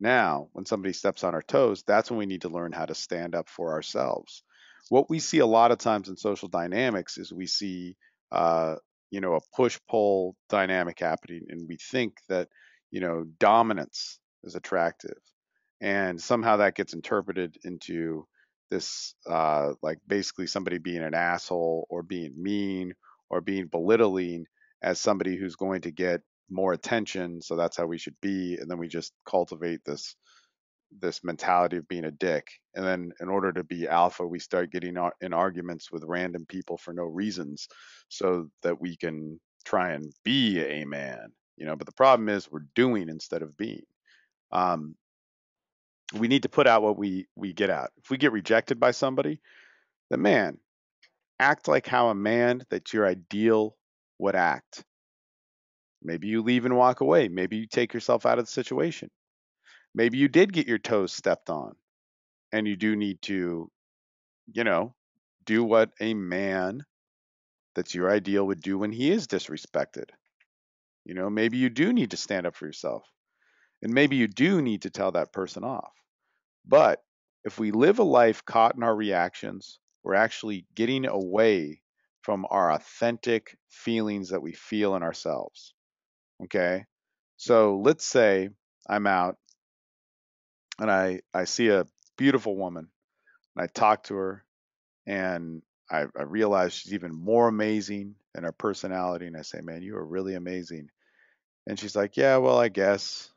Speaker 2: Now, when somebody steps on our toes, that's when we need to learn how to stand up for ourselves. What we see a lot of times in social dynamics is we see, uh, a push pull dynamic happening, and we think that, dominance is attractive. And somehow that gets interpreted into this, like basically somebody being an asshole or being mean or being belittling as somebody who's going to get more attention. So that's how we should be. And then we just cultivate this mentality of being a dick. And then in order to be alpha, we start getting in arguments with random people for no reasons so that we can try and be a man, but the problem is we're doing instead of being. Um, we need to put out what we get out. If we get rejected by somebody, then man, act like how a man that's your ideal would act. Maybe you leave and walk away. Maybe you take yourself out of the situation. Maybe you did get your toes stepped on and you do need to, you know, do what a man that's your ideal would do when he is disrespected. Maybe you do need to stand up for yourself. And maybe you do need to tell that person off. But if we live a life caught in our reactions, we're actually getting away from our authentic feelings that we feel in ourselves. Okay. So let's say I'm out and I see a beautiful woman and I talk to her and I realize she's even more amazing in her personality. And I say, man, you are really amazing. And she's like, yeah, well, I guess,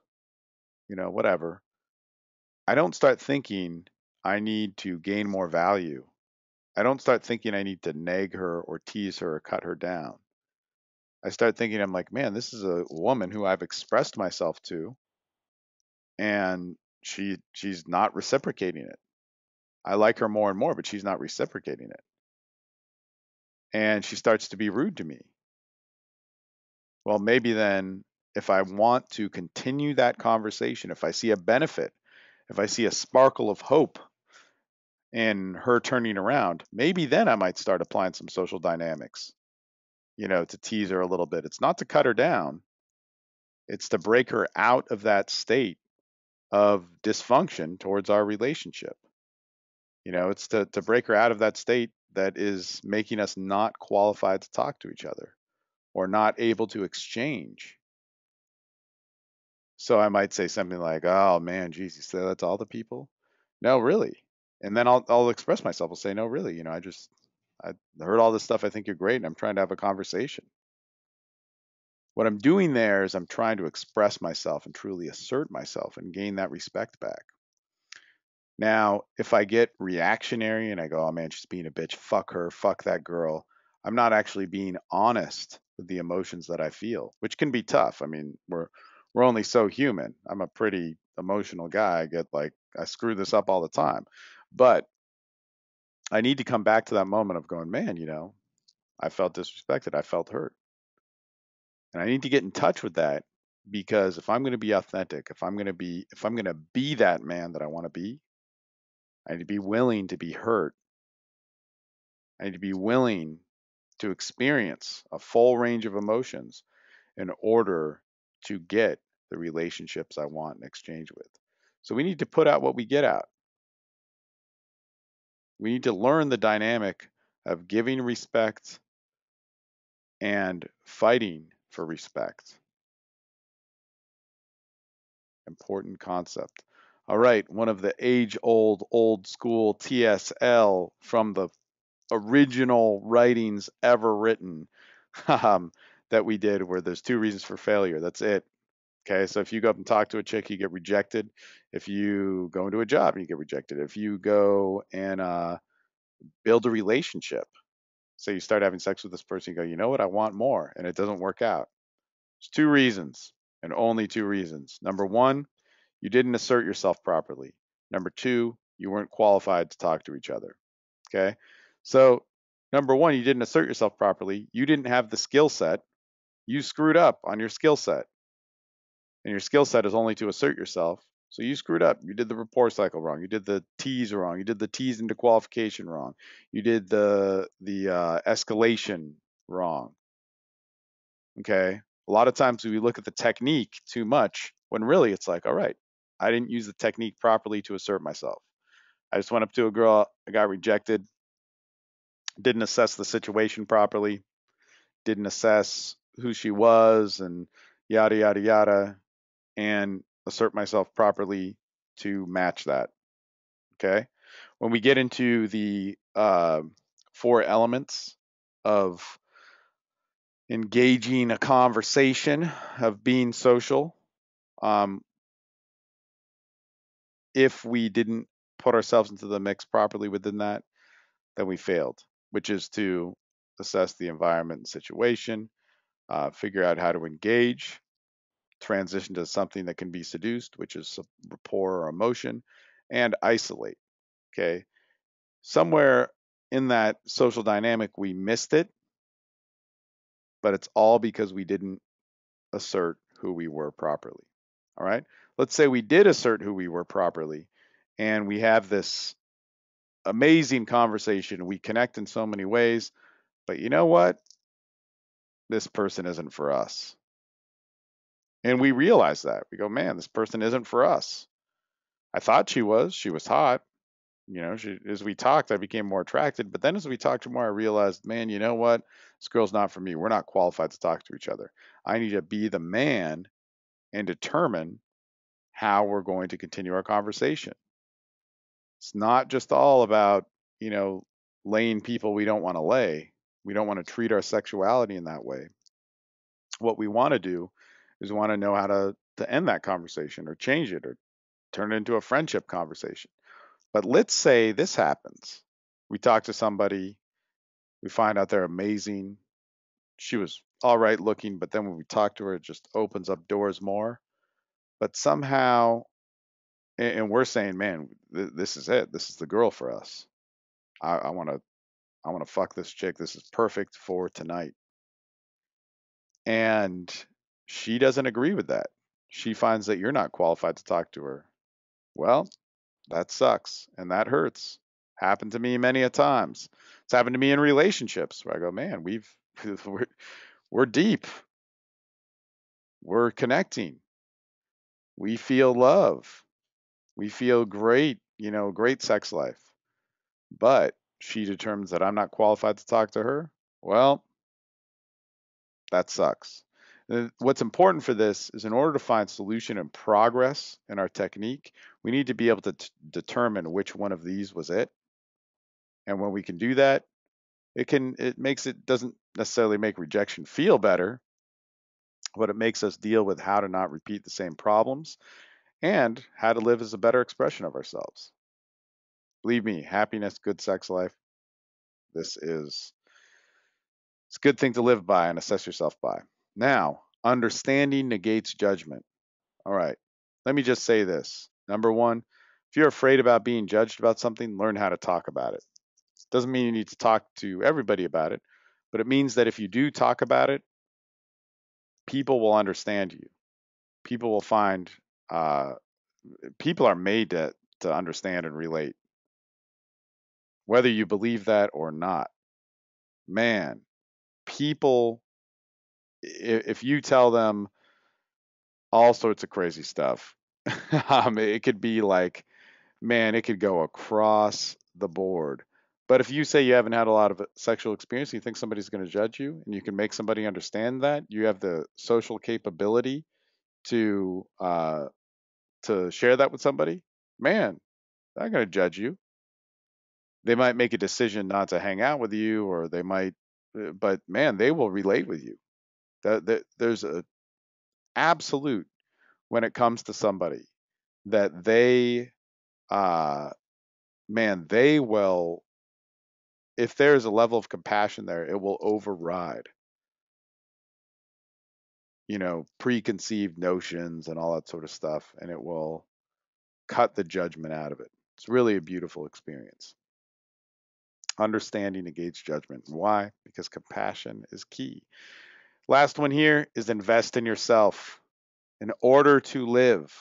Speaker 2: whatever. I don't start thinking I need to gain more value. I don't start thinking I need to nag her or tease her or cut her down. I start thinking, I'm like, man, this is a woman who I've expressed myself to, and she's not reciprocating it. I like her more and more, but she's not reciprocating it. And she starts to be rude to me. Well, maybe then if I want to continue that conversation, if I see a benefit, if I see a sparkle of hope in her turning around, maybe then I might start applying some social dynamics, to tease her a little bit. It's not to cut her down, it's to break her out of that state of dysfunction towards our relationship. It's to break her out of that state that is making us not qualified to talk to each other or not able to exchange. So I might say something like, "Oh man, geez, you say that to all the people?" No, really. And then I'll express myself. I'll say, "No, really. I heard all this stuff. I think you're great, and I'm trying to have a conversation." What I'm doing there is I'm trying to express myself and truly assert myself and gain that respect back. Now, if I get reactionary and I go, "Oh man, she's being a bitch. Fuck her. Fuck that girl," I'm not actually being honest with the emotions that I feel, which can be tough. I mean, we're only so human. I'm a pretty emotional guy. I screw this up all the time. But I need to come back to that moment of going, man, I felt disrespected. I felt hurt. And I need to get in touch with that because if I'm going to be authentic, if I'm going to be that man that I want to be, I need to be willing to be hurt. I need to be willing to experience a full range of emotions in order to get the relationships I want in exchange with. So we need to put out what we get out. We need to learn the dynamic of giving respect and fighting for respect. Important concept. All right, one of the old school TSL from the original writings ever written that we did where there's two reasons for failure. That's it. Okay, so if you go up and talk to a chick, you get rejected. If you go into a job, you get rejected. If you go and build a relationship, so you start having sex with this person, you go, you know what, I want more, and it doesn't work out. There's two reasons, and only two reasons. Number one, you didn't assert yourself properly. Number two, you weren't qualified to talk to each other. Okay, so number one, you didn't assert yourself properly. You didn't have the skill set. You screwed up on your skill set, and your skill set is only to assert yourself. So you screwed up. You did the rapport cycle wrong. You did the T's wrong. You did the T's into qualification wrong. You did the escalation wrong. Okay. A lot of times we look at the technique too much when really it's like, all right, I didn't use the technique properly to assert myself. I just went up to a girl, I got rejected, didn't assess the situation properly, didn't assess who she was, and yada, yada, yada, and assert myself properly to match that. Okay. When we get into the four elements of engaging a conversation, of being social, um, if we didn't put ourselves into the mix properly within that, then we failed, which is to assess the environment and situation, figure out how to engage, transition to something that can be seduced, which is rapport or emotion, and isolate. Okay. Somewhere in that social dynamic, we missed it, but it's all because we didn't assert who we were properly. All right. Let's say we did assert who we were properly, and we have this amazing conversation. We connect in so many ways, but you know what? This person isn't for us. And we realize that. We go, man, this person isn't for us. I thought she was. She was hot. As we talked, I became more attracted. But then as we talked more, I realized, man, you know what? This girl's not for me. We're not qualified to talk to each other. I need to be the man and determine how we're going to continue our conversation. It's not just all about, you know, laying people we don't want to lay. We don't want to treat our sexuality in that way. What we want to do is we want to know how to end that conversation or change it or turn it into a friendship conversation. But let's say this happens. We talk to somebody, we find out they're amazing. She was all right looking, but then when we talk to her, it just opens up doors more. But somehow, and we're saying, man, this is it. This is the girl for us. I want to, I want to fuck this chick. This is perfect for tonight. And she doesn't agree with that. She finds that you're not qualified to talk to her. Well, that sucks and that hurts. Happened to me many a times. It's happened to me in relationships where I go, man, we're, we're deep. We're connecting. We feel love. We feel great, great sex life. But she determines that I'm not qualified to talk to her. Well, that sucks. What's important for this is in order to find solution and progress in our technique, we need to be able to determine which one of these was it. And when we can do that, it doesn't necessarily make rejection feel better, but it makes us deal with how to not repeat the same problems and how to live as a better expression of ourselves. Believe me, happiness, good sex life, this is it's a good thing to live by and assess yourself by. Now, understanding negates judgment. All right. Let me just say this. Number one, if you're afraid about being judged about something, learn how to talk about it. Doesn't mean you need to talk to everybody about it, but it means that if you do talk about it, people will understand you. People will find, uh, people are made to understand and relate, whether you believe that or not. Man, people, if you tell them all sorts of crazy stuff, it could be like, man, it could go across the board. But if you say you haven't had a lot of sexual experience, you think somebody's going to judge you, and you can make somebody understand that, you have the social capability to share that with somebody. Man, they're not going to judge you. They might make a decision not to hang out with you, or they might, but man, they will relate with you. There's a absolute when it comes to somebody that uh, they will, if there's a level of compassion there, it will override, preconceived notions and all that sort of stuff, and it will cut the judgment out of it. It's really a beautiful experience. Understanding negates judgment. Why? Because compassion is key. Last one here is invest in yourself in order to live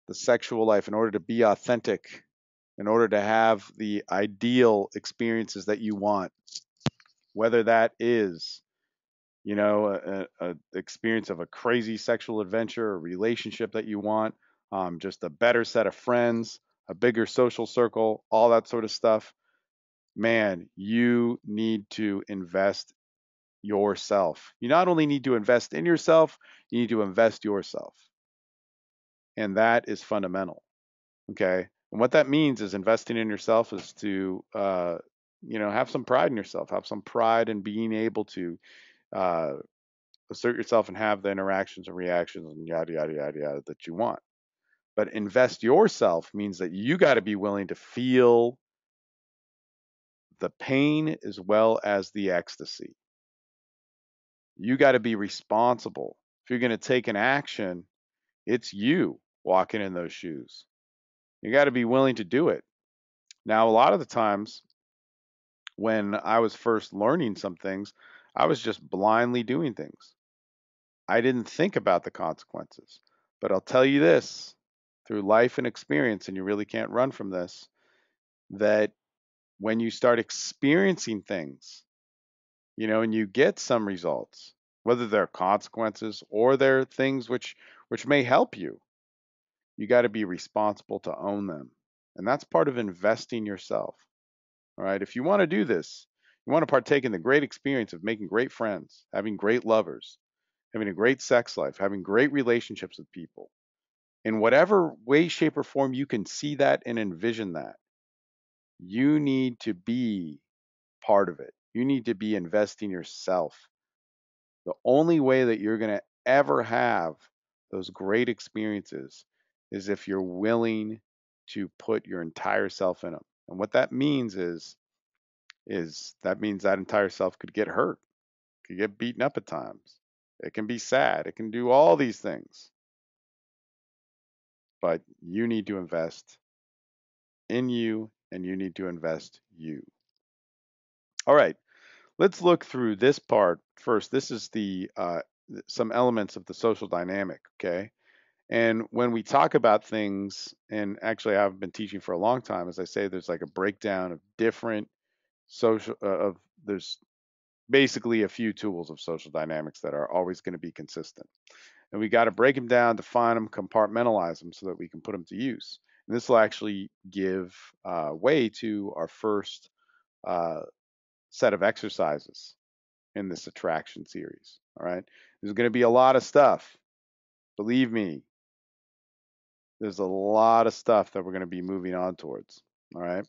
Speaker 2: the sexual life, in order to be authentic, in order to have the ideal experiences that you want, whether that is a experience of a crazy sexual adventure, a relationship that you want, just a better set of friends, a bigger social circle, all that sort of stuff. Man, you need to invest yourself. You not only need to invest in yourself, you need to invest yourself. And that is fundamental. Okay. And what that means is investing in yourself is to, have some pride in yourself, have some pride in being able to uh, assert yourself and have the interactions and reactions and yada, yada, yada, yada that you want. But invest yourself means that you got to be willing to feel the pain as well as the ecstasy. You got to be responsible. If you're going to take an action, it's you walking in those shoes. You got to be willing to do it. Now, a lot of the times when I was first learning some things, I was just blindly doing things. I didn't think about the consequences. But I'll tell you this through life and experience, and you really can't run from this, that when you start experiencing things, and you get some results, whether they're consequences or they're things which may help you, you got to be responsible to own them. And that's part of investing yourself. All right. If you want to do this, you want to partake in the great experience of making great friends, having great lovers, having a great sex life, having great relationships with people. In whatever way, shape, or form you can see that and envision that, you need to be part of it. You need to be investing yourself. The only way that you're going to ever have those great experiences is if you're willing to put your entire self in them. And what that means is that means that entire self could get hurt, could get beaten up at times. It can be sad. It can do all these things. But you need to invest in you and you need to invest you. All right, let's look through this part first. This is the some elements of the social dynamic, okay? And when we talk about things, and actually I've been teaching for a long time, as I say, there's like a breakdown of different social of there's basically a few tools of social dynamics that are always going to be consistent. And we got to break them down, define them, compartmentalize them so that we can put them to use. And this will actually give way to our first uh, set of exercises in this attraction series. All right. There's going to be a lot of stuff. Believe me, there's a lot of stuff that we're going to be moving on towards. All right.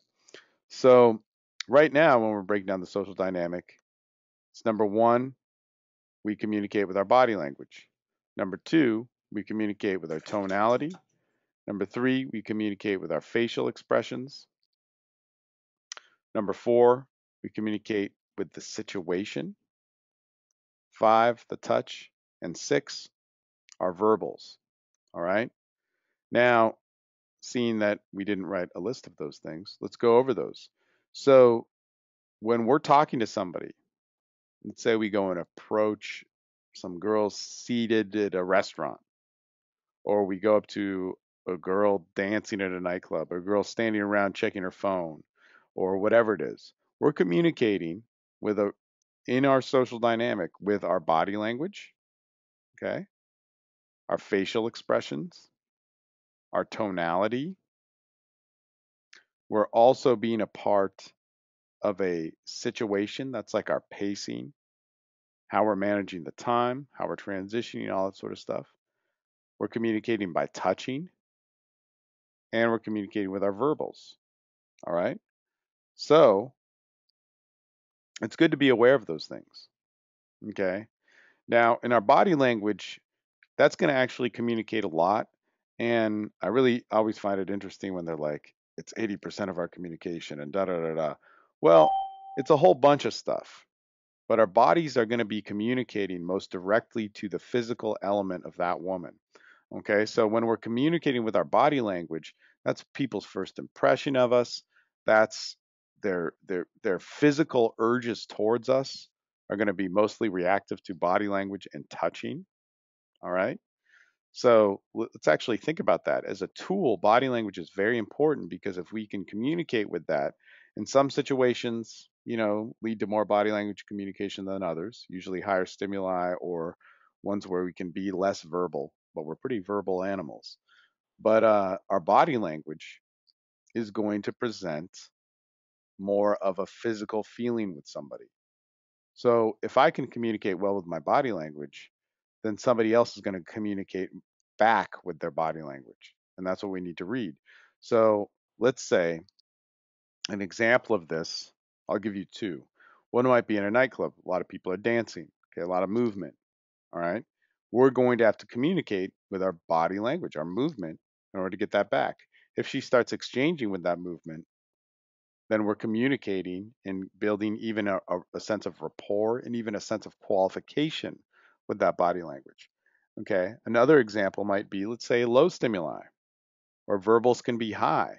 Speaker 2: So, right now, when we're breaking down the social dynamic, it's number one, we communicate with our body language. Number two, we communicate with our tonality. Number three, we communicate with our facial expressions. Number four, we communicate with the situation. Five, the touch. And six, our verbals. All right. Now, seeing that we didn't write a list of those things, let's go over those. So, when we're talking to somebody, let's say we go and approach some girls seated at a restaurant, or we go up to a girl dancing at a nightclub, or a girl standing around checking her phone, or whatever it is. We're communicating with a in our social dynamic with our body language, okay, our facial expressions, our tonality. We're also being a part of a situation that's like our pacing, how we're managing the time, how we're transitioning, all that sort of stuff. We're communicating by touching, and we're communicating with our verbals. All right. So it's good to be aware of those things. Okay. Now, in our body language, that's going to actually communicate a lot. And I really always find it interesting when they're like, it's 80% of our communication and da da da da. Well, it's a whole bunch of stuff, but our bodies are going to be communicating most directly to the physical element of that woman. Okay, so when we're communicating with our body language, that's people's first impression of us. That's their physical urges towards us are going to be mostly reactive to body language and touching. All right. So let's actually think about that. As a tool, body language is very important because if we can communicate with that, in some situations, lead to more body language communication than others, usually higher stimuli or ones where we can be less verbal, but we're pretty verbal animals. But our body language is going to present more of a physical feeling with somebody. So if I can communicate well with my body language, then somebody else is going to communicate back with their body language. And that's what we need to read. So let's say an example of this, I'll give you two. One might be in a nightclub. A lot of people are dancing, okay, a lot of movement. All right. We're going to have to communicate with our body language, our movement, in order to get that back. If she starts exchanging with that movement, then we're communicating and building even a sense of rapport and even a sense of qualification with that body language. Okay. Another example might be, let's say, low stimuli, or verbals can be high.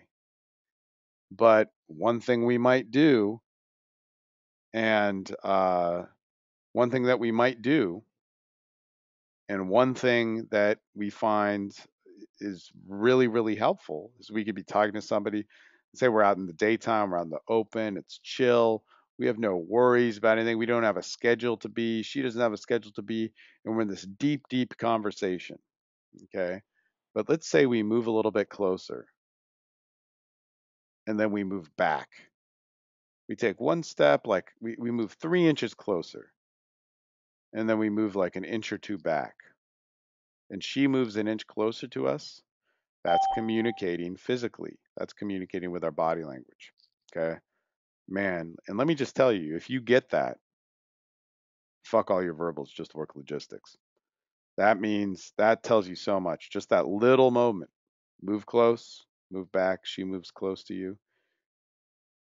Speaker 2: But one thing we might do, and one thing that we might do, and one thing that we find is really, really helpful is we could be talking to somebody, say we're out in the daytime, we're out in the open, it's chill. We have no worries about anything. We don't have a schedule to be. She doesn't have a schedule to be. And we're in this deep, deep conversation. Okay. But let's say we move a little bit closer and then we move back. We take one step, like we move 3 inches closer, and then we move like an inch or two back. And she moves an inch closer to us. That's communicating physically. That's communicating with our body language. Okay. Man, and let me just tell you, if you get that, fuck all your verbals, just work logistics. That means that tells you so much. Just that little moment. Move close, move back, she moves close to you.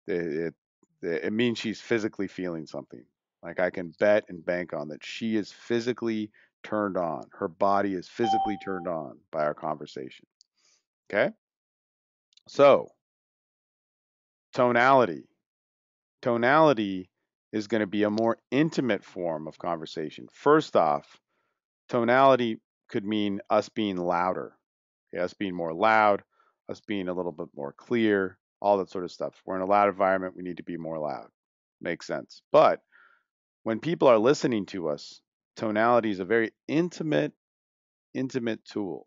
Speaker 2: It, it means she's physically feeling something. Like I can bet and bank on that she is physically turned on. Her body is physically turned on by our conversation. Okay? So, tonality. Tonality is going to be a more intimate form of conversation. First off, tonality could mean us being louder, okay, us being more loud, us being a little bit more clear, all that sort of stuff. We're in a loud environment, we need to be more loud. Makes sense. But when people are listening to us, tonality is a very intimate tool.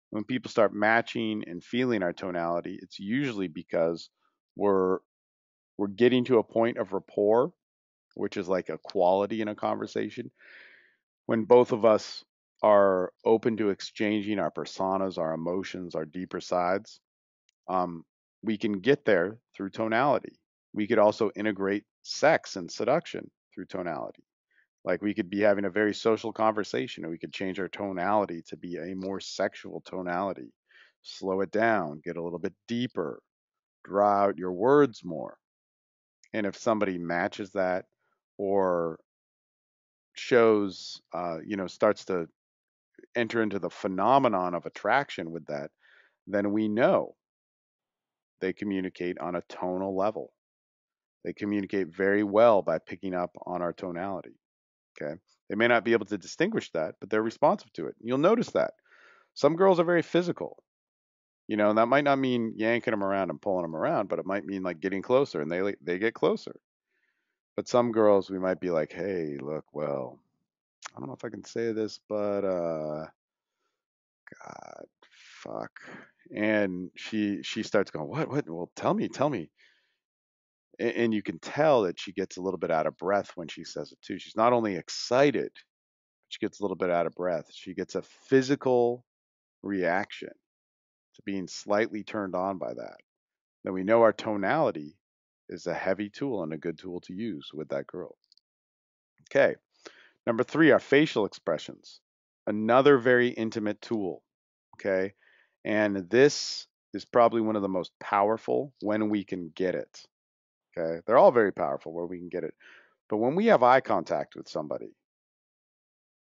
Speaker 2: When people start matching and feeling our tonality, it's usually because we're we're getting to a point of rapport, which is like a quality in a conversation. When both of us are open to exchanging our personas, our emotions, our deeper sides, um, we can get there through tonality. We could also integrate sex and seduction through tonality. Like we could be having a very social conversation and we could change our tonality to be a more sexual tonality. Slow it down, get a little bit deeper, draw out your words more. And if somebody matches that or shows, starts to enter into the phenomenon of attraction with that, then we know they communicate on a tonal level. They communicate very well by picking up on our tonality. Okay. They may not be able to distinguish that, but they're responsive to it. You'll notice that. Some girls are very physical, and that might not mean yanking them around and pulling them around, but it might mean like getting closer and they get closer. But some girls, we might be like, hey, look, well, I don't know if I can say this, but God, fuck. And she starts going, what? Well, tell me. And you can tell that she gets a little bit out of breath when she says it too. She's not only excited, but she gets a little bit out of breath. She gets a physical reaction to being slightly turned on by that. Then we know our tonality is a heavy tool and a good tool to use with that girl. Okay. Number three, our facial expressions. Another very intimate tool. Okay. And this is probably one of the most powerful when we can get it. Okay. They're all very powerful where we can get it. But when we have eye contact with somebody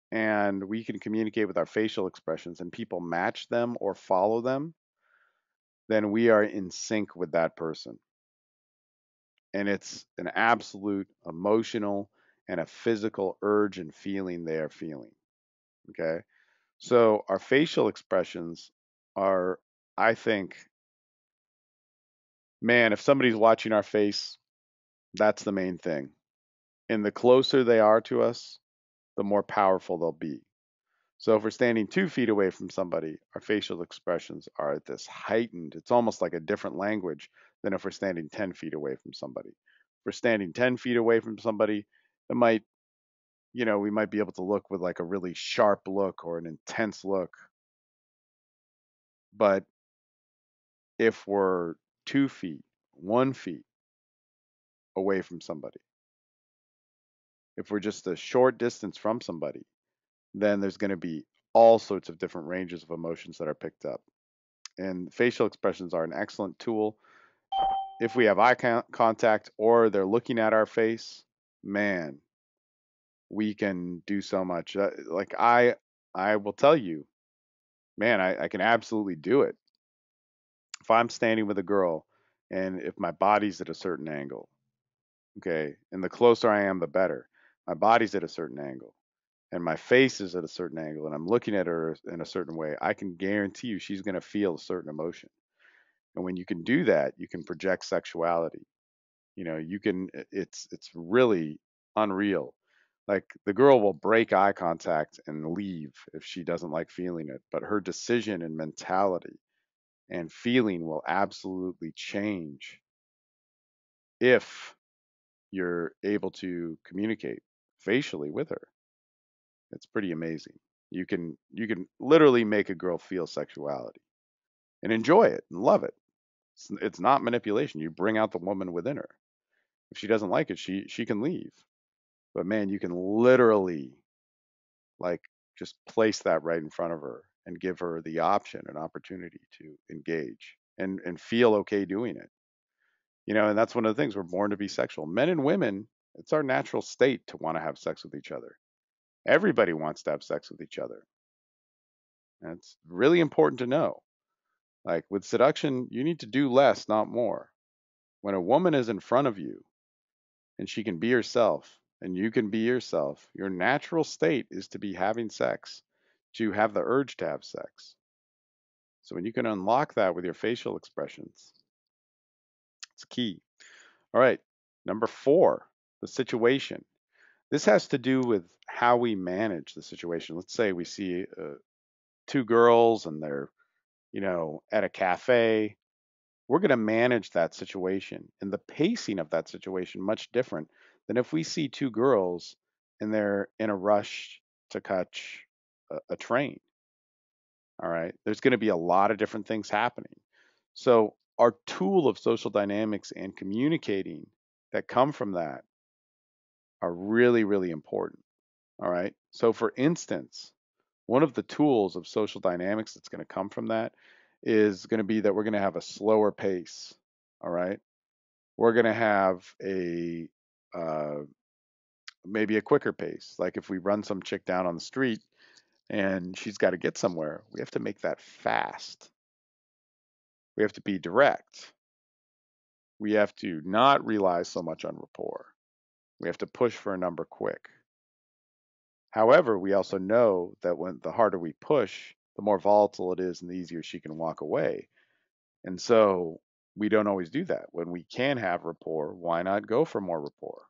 Speaker 2: and we can communicate with our facial expressions and people match them or follow them, then we are in sync with that person. And it's an absolute emotional and a physical urge and feeling they are feeling. Okay. So our facial expressions are, I think, man, if somebody's watching our face, that's the main thing. And the closer they are to us, the more powerful they'll be. So if we're standing 2 feet away from somebody, our facial expressions are at this heightened, it's almost like a different language than if we're standing 10 feet away from somebody. If we're standing 10 feet away from somebody, it might, we might be able to look with like a really sharp look or an intense look. But if we're 2 feet, 1 feet away from somebody, if we're just a short distance from somebody, then there's going to be all sorts of different ranges of emotions that are picked up. And facial expressions are an excellent tool. If we have eye contact or they're looking at our face, man, we can do so much. Like I will tell you, man, I can absolutely do it. If I'm standing with a girl and if my body's at a certain angle, okay, and the closer I am, the better. My body's at a certain angle and my face is at a certain angle and I'm looking at her in a certain way, I can guarantee you she's going to feel a certain emotion. And when you can do that, you can project sexuality. You can it's really unreal. Like the girl will break eye contact and leave if she doesn't like feeling it, but her decision and mentality and feeling will absolutely change if you're able to communicate facially with her. It's pretty amazing. You can literally make a girl feel sexuality and enjoy it and love it. It's not manipulation. You bring out the woman within her. If she doesn't like it, she can leave. But man, you can literally like just place that right in front of her and give her the option and opportunity to engage and feel okay doing it. And that's one of the things, we're born to be sexual. Men and women, it's our natural state to want to have sex with each other. Everybody wants to have sex with each other. And it's really important to know. Like with seduction, you need to do less, not more. When a woman is in front of you and she can be herself and you can be yourself, your natural state is to be having sex, to have the urge to have sex. So when you can unlock that with your facial expressions, it's key. All right, number 4, the situation. This has to do with how we manage the situation. Let's say we see 2 girls and they're, at a cafe. We're going to manage that situation and the pacing of that situation much different than if we see 2 girls and they're in a rush to catch a train. All right. There's going to be a lot of different things happening. So, our tool of social dynamics and communicating that come from that are really, really important. All right. So, for instance, one of the tools of social dynamics that's going to come from that is going to be that we're going to have a slower pace. All right. We're going to have a uh, maybe a quicker pace. Like if we run some chick down on the street and she's got to get somewhere, we have to make that fast. We have to be direct. We have to not rely so much on rapport. We have to push for a number quick. However, we also know that when the harder we push, the more volatile it is and the easier she can walk away. And so we don't always do that. When we can have rapport, why not go for more rapport?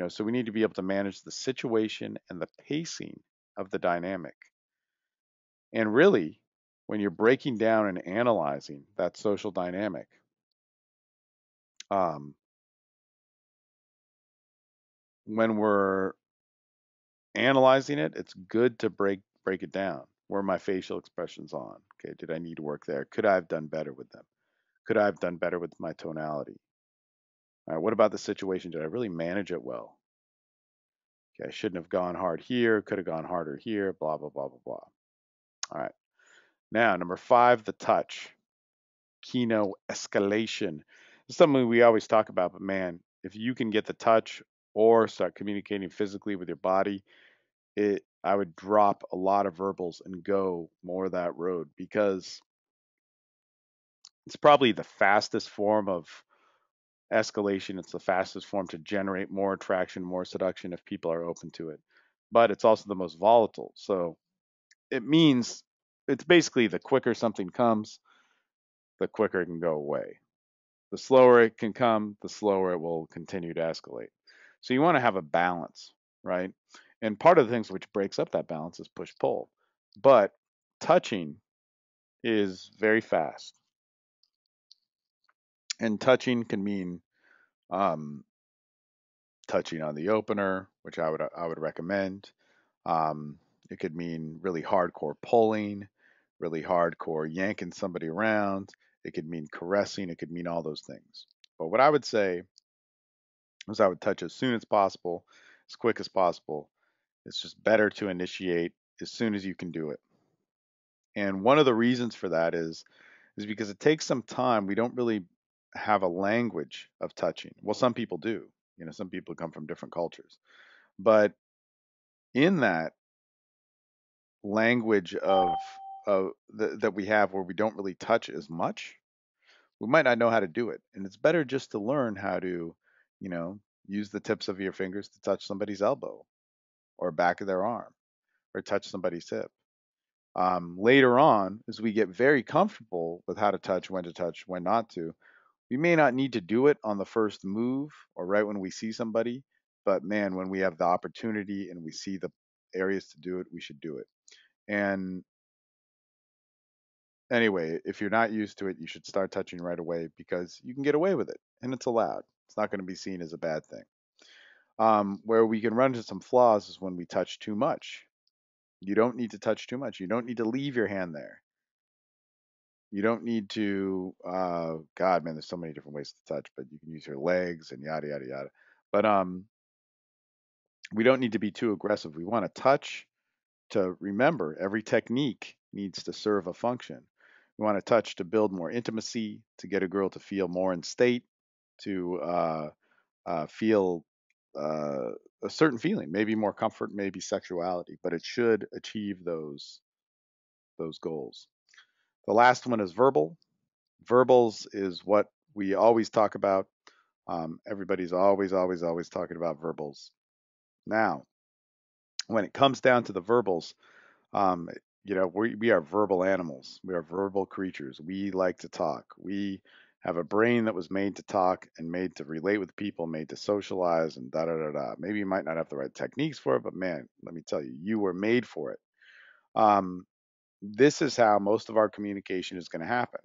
Speaker 2: So we need to be able to manage the situation and the pacing of the dynamic. And really, when you're breaking down and analyzing that social dynamic, um, when we're analyzing it, it's good to break it down. Were my facial expressions on? Okay, did I need to work there? Could I have done better with them? Could I have done better with my tonality? All right, what about the situation? Did I really manage it well? Okay, I shouldn't have gone hard here, could have gone harder here, blah, blah, blah, blah, blah. All right. Now, number 5, the touch. Kino escalation. It's something we always talk about, but man, if you can get the touch or start communicating physically with your body, I would drop a lot of verbals and go more that road because it's probably the fastest form of escalation. It's the fastest form to generate more attraction, more seduction if people are open to it. But it's also the most volatile. So it means it's basically the quicker something comes, the quicker it can go away. The slower it can come, the slower it will continue to escalate. So you want to have a balance, right? And part of the things which breaks up that balance is push pull. But touching is very fast. And touching can mean um, touching on the opener, which I would recommend. It could mean really hardcore pulling. really hardcore yanking somebody around. It could mean caressing. It could mean all those things. But what I would say is I would touch as soon as possible, as quick as possible. It's just better to initiate as soon as you can do it. And one of the reasons for that is because it takes some time. We don't really have a language of touching. Well, some people do. You know, some people come from different cultures. But in that language that we have where we don't really touch as much, we might not know how to do it. And it's better just to learn how to, you know, use the tips of your fingers to touch somebody's elbow or back of their arm or touch somebody's hip. Later on, as we get very comfortable with how to touch, when not to, we may not need to do it on the first move or right when we see somebody, but man, when we have the opportunity and we see the areas to do it, we should do it. And anyway, if you're not used to it, you should start touching right away because you can get away with it and it's allowed. It's not going to be seen as a bad thing. Where we can run into some flaws is when we touch too much. You don't need to touch too much. You don't need to leave your hand there. You don't need to, God, man, there's so many different ways to touch, but you can use your legs and yada, yada, yada. But we don't need to be too aggressive. We want to touch to remember every technique needs to serve a function. We want to touch to build more intimacy, to get a girl to feel more in state, to feel uh, a certain feeling, maybe more comfort, maybe sexuality, but it should achieve those goals. The last one is verbal. Verbals is what we always talk about. Everybody's always talking about verbals. Now, when it comes down to the verbals, um, we are verbal animals. We are verbal creatures. We like to talk. We have a brain that was made to talk and made to relate with people, made to socialize, and da da da da. Maybe you might not have the right techniques for it, but man, let me tell you, you were made for it. Um, this is how most of our communication is going to happen.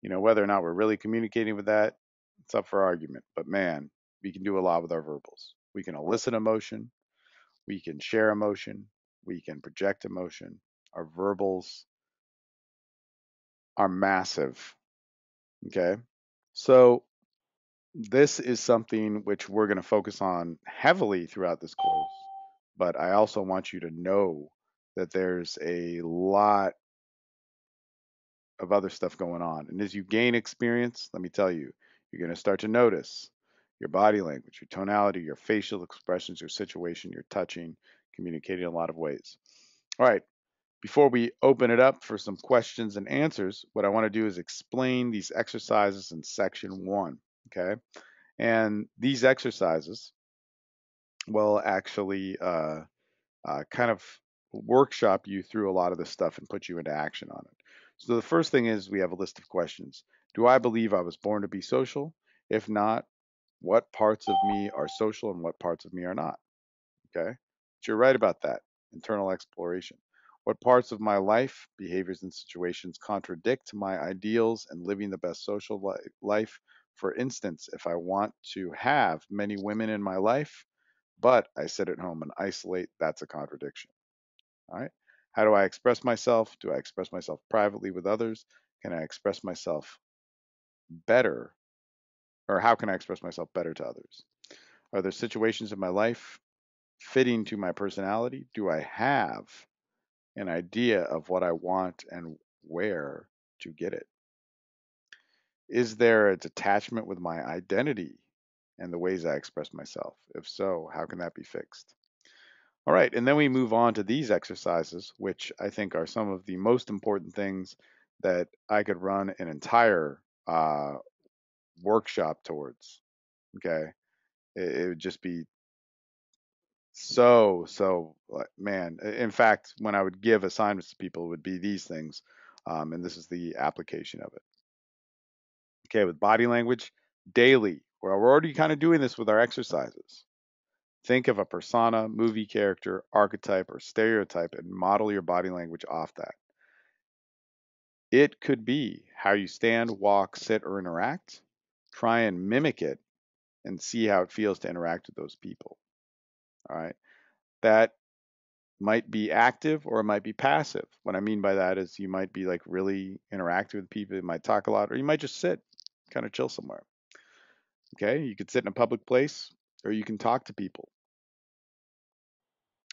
Speaker 2: You know, whether or not we're really communicating with that, it's up for argument. But man, we can do a lot with our verbals. We can elicit emotion. We can share emotion. We can project emotion. Our verbals are massive. Okay. So, this is something which we're going to focus on heavily throughout this course. But I also want you to know that there's a lot of other stuff going on. And as you gain experience, let me tell you, you're going to start to notice your body language, your tonality, your facial expressions, your situation, your touching, communicating in a lot of ways. All right. Before we open it up for some questions and answers, what I want to do is explain these exercises in section one. Okay. And these exercises will actually kind of workshop you through a lot of this stuff and put you into action on it. So the first thing is we have a list of questions. Do I believe I was born to be social? If not, what parts of me are social and what parts of me are not? Okay. But you're right about that. Internal exploration. What parts of my life, behaviors, and situations contradict my ideals and living the best social life? For instance, if I want to have many women in my life, but I sit at home and isolate, that's a contradiction. All right. How do I express myself? Do I express myself privately with others? Can I express myself better? Or how can I express myself better to others? Are there situations in my life fitting to my personality? Do I have an idea of what I want and where to get it? Is there a detachment with my identity and the ways I express myself? If so, how can that be fixed? All right, and then we move on to these exercises, which I think are some of the most important things that I could run an entire workshop towards. Okay, it would just be man. In fact, when I would give assignments to people, it would be these things, and this is the application of it. Okay, with body language, daily. Well, we're already kind of doing this with our exercises. Think of a persona, movie character, archetype, or stereotype and model your body language off that. It could be how you stand, walk, sit, or interact. Try and mimic it and see how it feels to interact with those people. All right. That might be active or it might be passive. What I mean by that is you might be like really interactive with people, you might talk a lot, or you might just sit, kind of chill somewhere. Okay, you could sit in a public place or you can talk to people.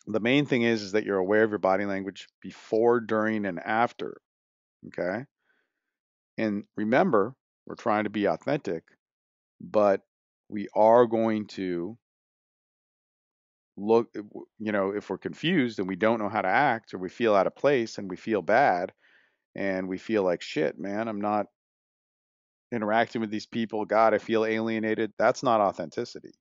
Speaker 2: The main thing is that you're aware of your body language before, during, and after. Okay, and remember, we're trying to be authentic, but we are going to look, if we're confused and we don't know how to act or we feel out of place and we feel bad and we feel like shit, man, I'm not interacting with these people. God, I feel alienated. That's not authenticity.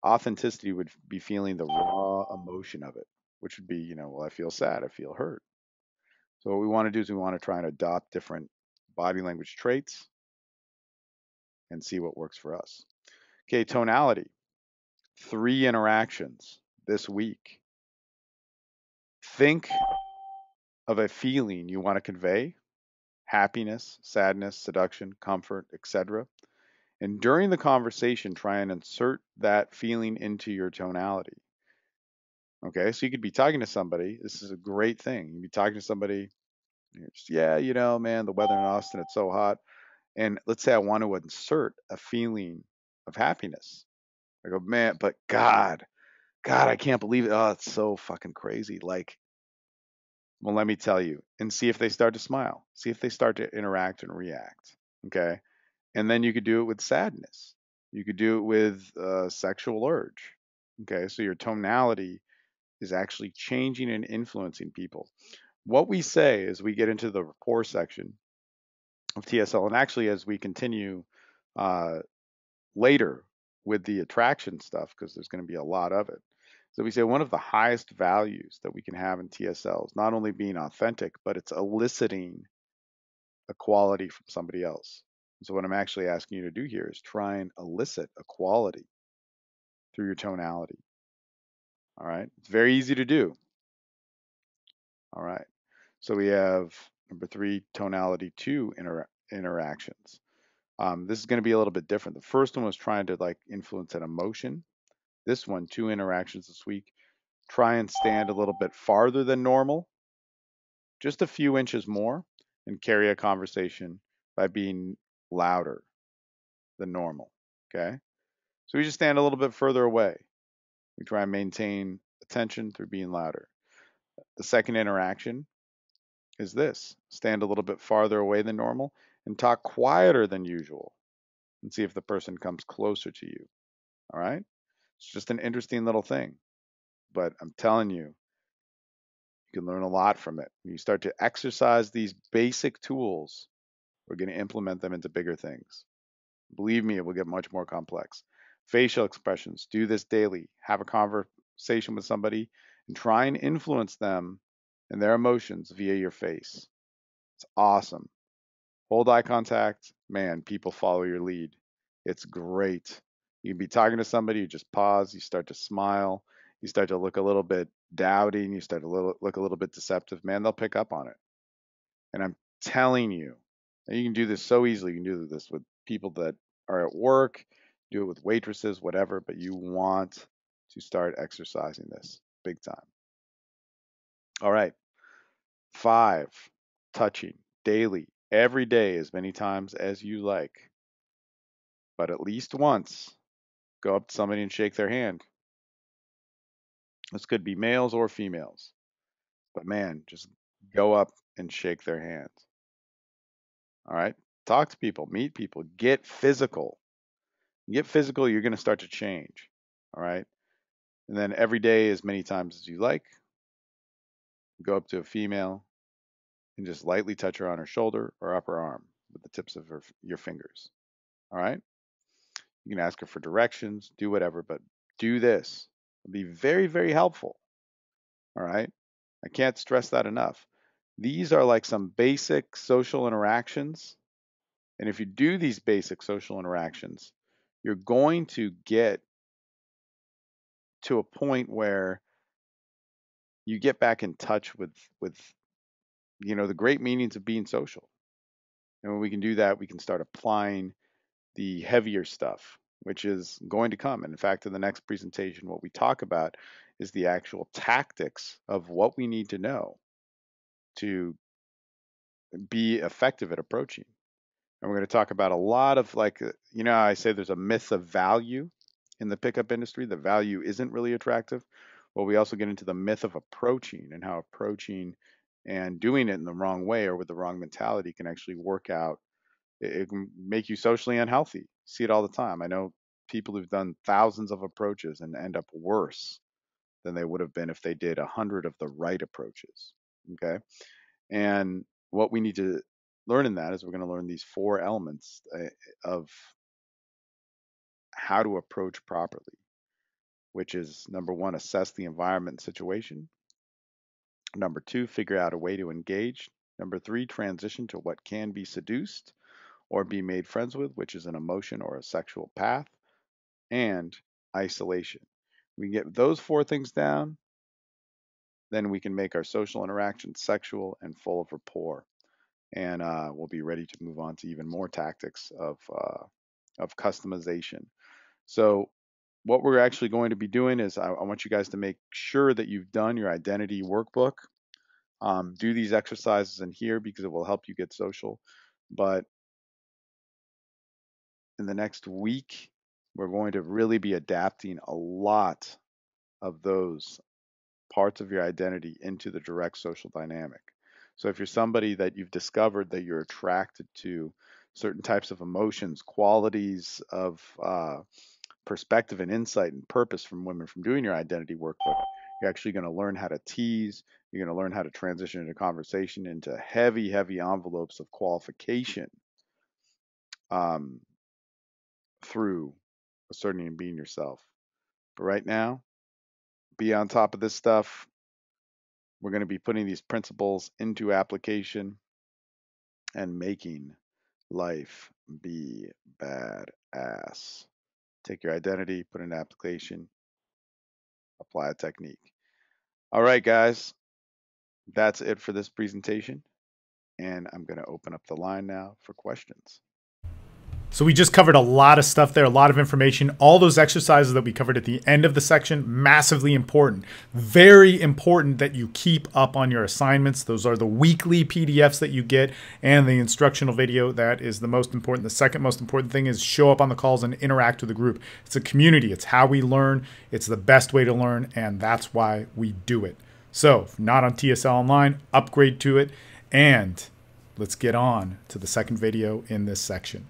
Speaker 2: Authenticity would be feeling the raw emotion of it, which would be, well, I feel sad, I feel hurt. So what we want to do is we want to try and adopt different body language traits and see what works for us. Okay, tonality. 3 interactions this week. Think of a feeling you want to convey: happiness, sadness, seduction, comfort, etc. And during the conversation, try and insert that feeling into your tonality. Okay, so you could be talking to somebody. This is a great thing. You'd be talking to somebody, just, yeah, man, the weather in Austin, it's so hot. And let's say I want to insert a feeling of happiness. I go, man, but God, I can't believe it. Oh, it's so fucking crazy. Like, well, let me tell you, and see if they start to smile. See if they start to interact and react. Okay. And then you could do it with sadness. You could do it with sexual urge. Okay. So your tonality is actually changing and influencing people. What we say as we get into the rapport section of TSL, and actually as we continue uh, later with the attraction stuff, because there's going to be a lot of it. So we say one of the highest values that we can have in TSL is not only being authentic, but it's eliciting a quality from somebody else. So what I'm actually asking you to do here is try and elicit a quality through your tonality. All right. It's very easy to do. All right. So we have number 3, tonality 2 interactions. This is going to be a little bit different. The first one was trying to like influence an emotion. This one, 2 interactions this week. Try and stand a little bit farther than normal, just a few inches more, and carry a conversation by being louder than normal. Okay. So we just stand a little bit further away. We try and maintain attention through being louder. The second interaction is this: stand a little bit farther away than normal and talk quieter than usual and see if the person comes closer to you. All right. It's just an interesting little thing, but I'm telling you, you can learn a lot from it. When you start to exercise these basic tools, we're going to implement them into bigger things. Believe me, it will get much more complex. Facial expressions, do this daily. Have a conversation with somebody and try and influence them and their emotions via your face. It's awesome. Hold eye contact. Man, people follow your lead. It's great. You can be talking to somebody, you just pause, you start to smile, you start to look a little bit doubting, you start to look a little bit deceptive. Man, they'll pick up on it. And I'm telling you, and you can do this so easily. You can do this with people that are at work, do it with waitresses, whatever, but you want to start exercising this big time. All right. 5, touching daily, every day, as many times as you like, but at least once, go up to somebody and shake their hand. This could be males or females, but man, just go up and shake their hand. All right. Talk to people, meet people, get physical. Get physical, you're going to start to change. All right. And then every day, as many times as you like, go up to a female and just lightly touch her on her shoulder or upper arm with the tips of your fingers. All right. You can ask her for directions, do whatever, but do this. It'll be very, very helpful. All right. I can't stress that enough. These are like some basic social interactions. And if you do these basic social interactions, you're going to get to a point where you get back in touch with the great meanings of being social. And when we can do that, we can start applying the heavier stuff. which is going to come. And in fact, in the next presentation, what we talk about is the actual tactics of what we need to know to be effective at approaching. And we're going to talk about a lot of I say there's a myth of value in the pickup industry. The value isn't really attractive. Well, we also get into the myth of approaching and how approaching and doing it in the wrong way or with the wrong mentality can actually work out. It can make you socially unhealthy. See it all the time. I know people who've done thousands of approaches and end up worse than they would have been if they did 100 of the right approaches. Okay. And what we need to learn in that is we're going to learn these 4 elements of how to approach properly, which is number 1, assess the environment and situation. Number 2, figure out a way to engage. Number 3, transition to what can be seduced or be made friends with, which is an emotion or a sexual path. And isolation. We can get those 4 things down, then we can make our social interactions sexual and full of rapport. And we'll be ready to move on to even more tactics of customization. So what we're actually going to be doing is I want you guys to make sure that you've done your identity workbook. Do these exercises in here because it will help you get social. But in the next week, we're going to really be adapting a lot of those parts of your identity into the direct social dynamic. So if you're somebody that you've discovered that you're attracted to certain types of emotions, qualities of perspective and insight and purpose from women from doing your identity workbook, you're actually going to learn how to tease. You're going to learn how to transition into conversation into heavy, heavy envelopes of qualification um, through asserting and being yourself. But right now, be on top of this stuff. We're going to be putting these principles into application and making life be badass. Take your identity, put it in application, apply a technique. All right, guys, that's it for this presentation. And I'm going to open up the line now for questions.
Speaker 1: So we just covered a lot of stuff there, a lot of information. All those exercises that we covered at the end of the section, massively important. Very important that you keep up on your assignments. Those are the weekly PDFs that you get and the instructional video. That is the most important. The second most important thing is show up on the calls and interact with the group. It's a community. It's how we learn. It's the best way to learn, and that's why we do it. So if not on TSL Online, upgrade to it, and let's get on to the second video in this section.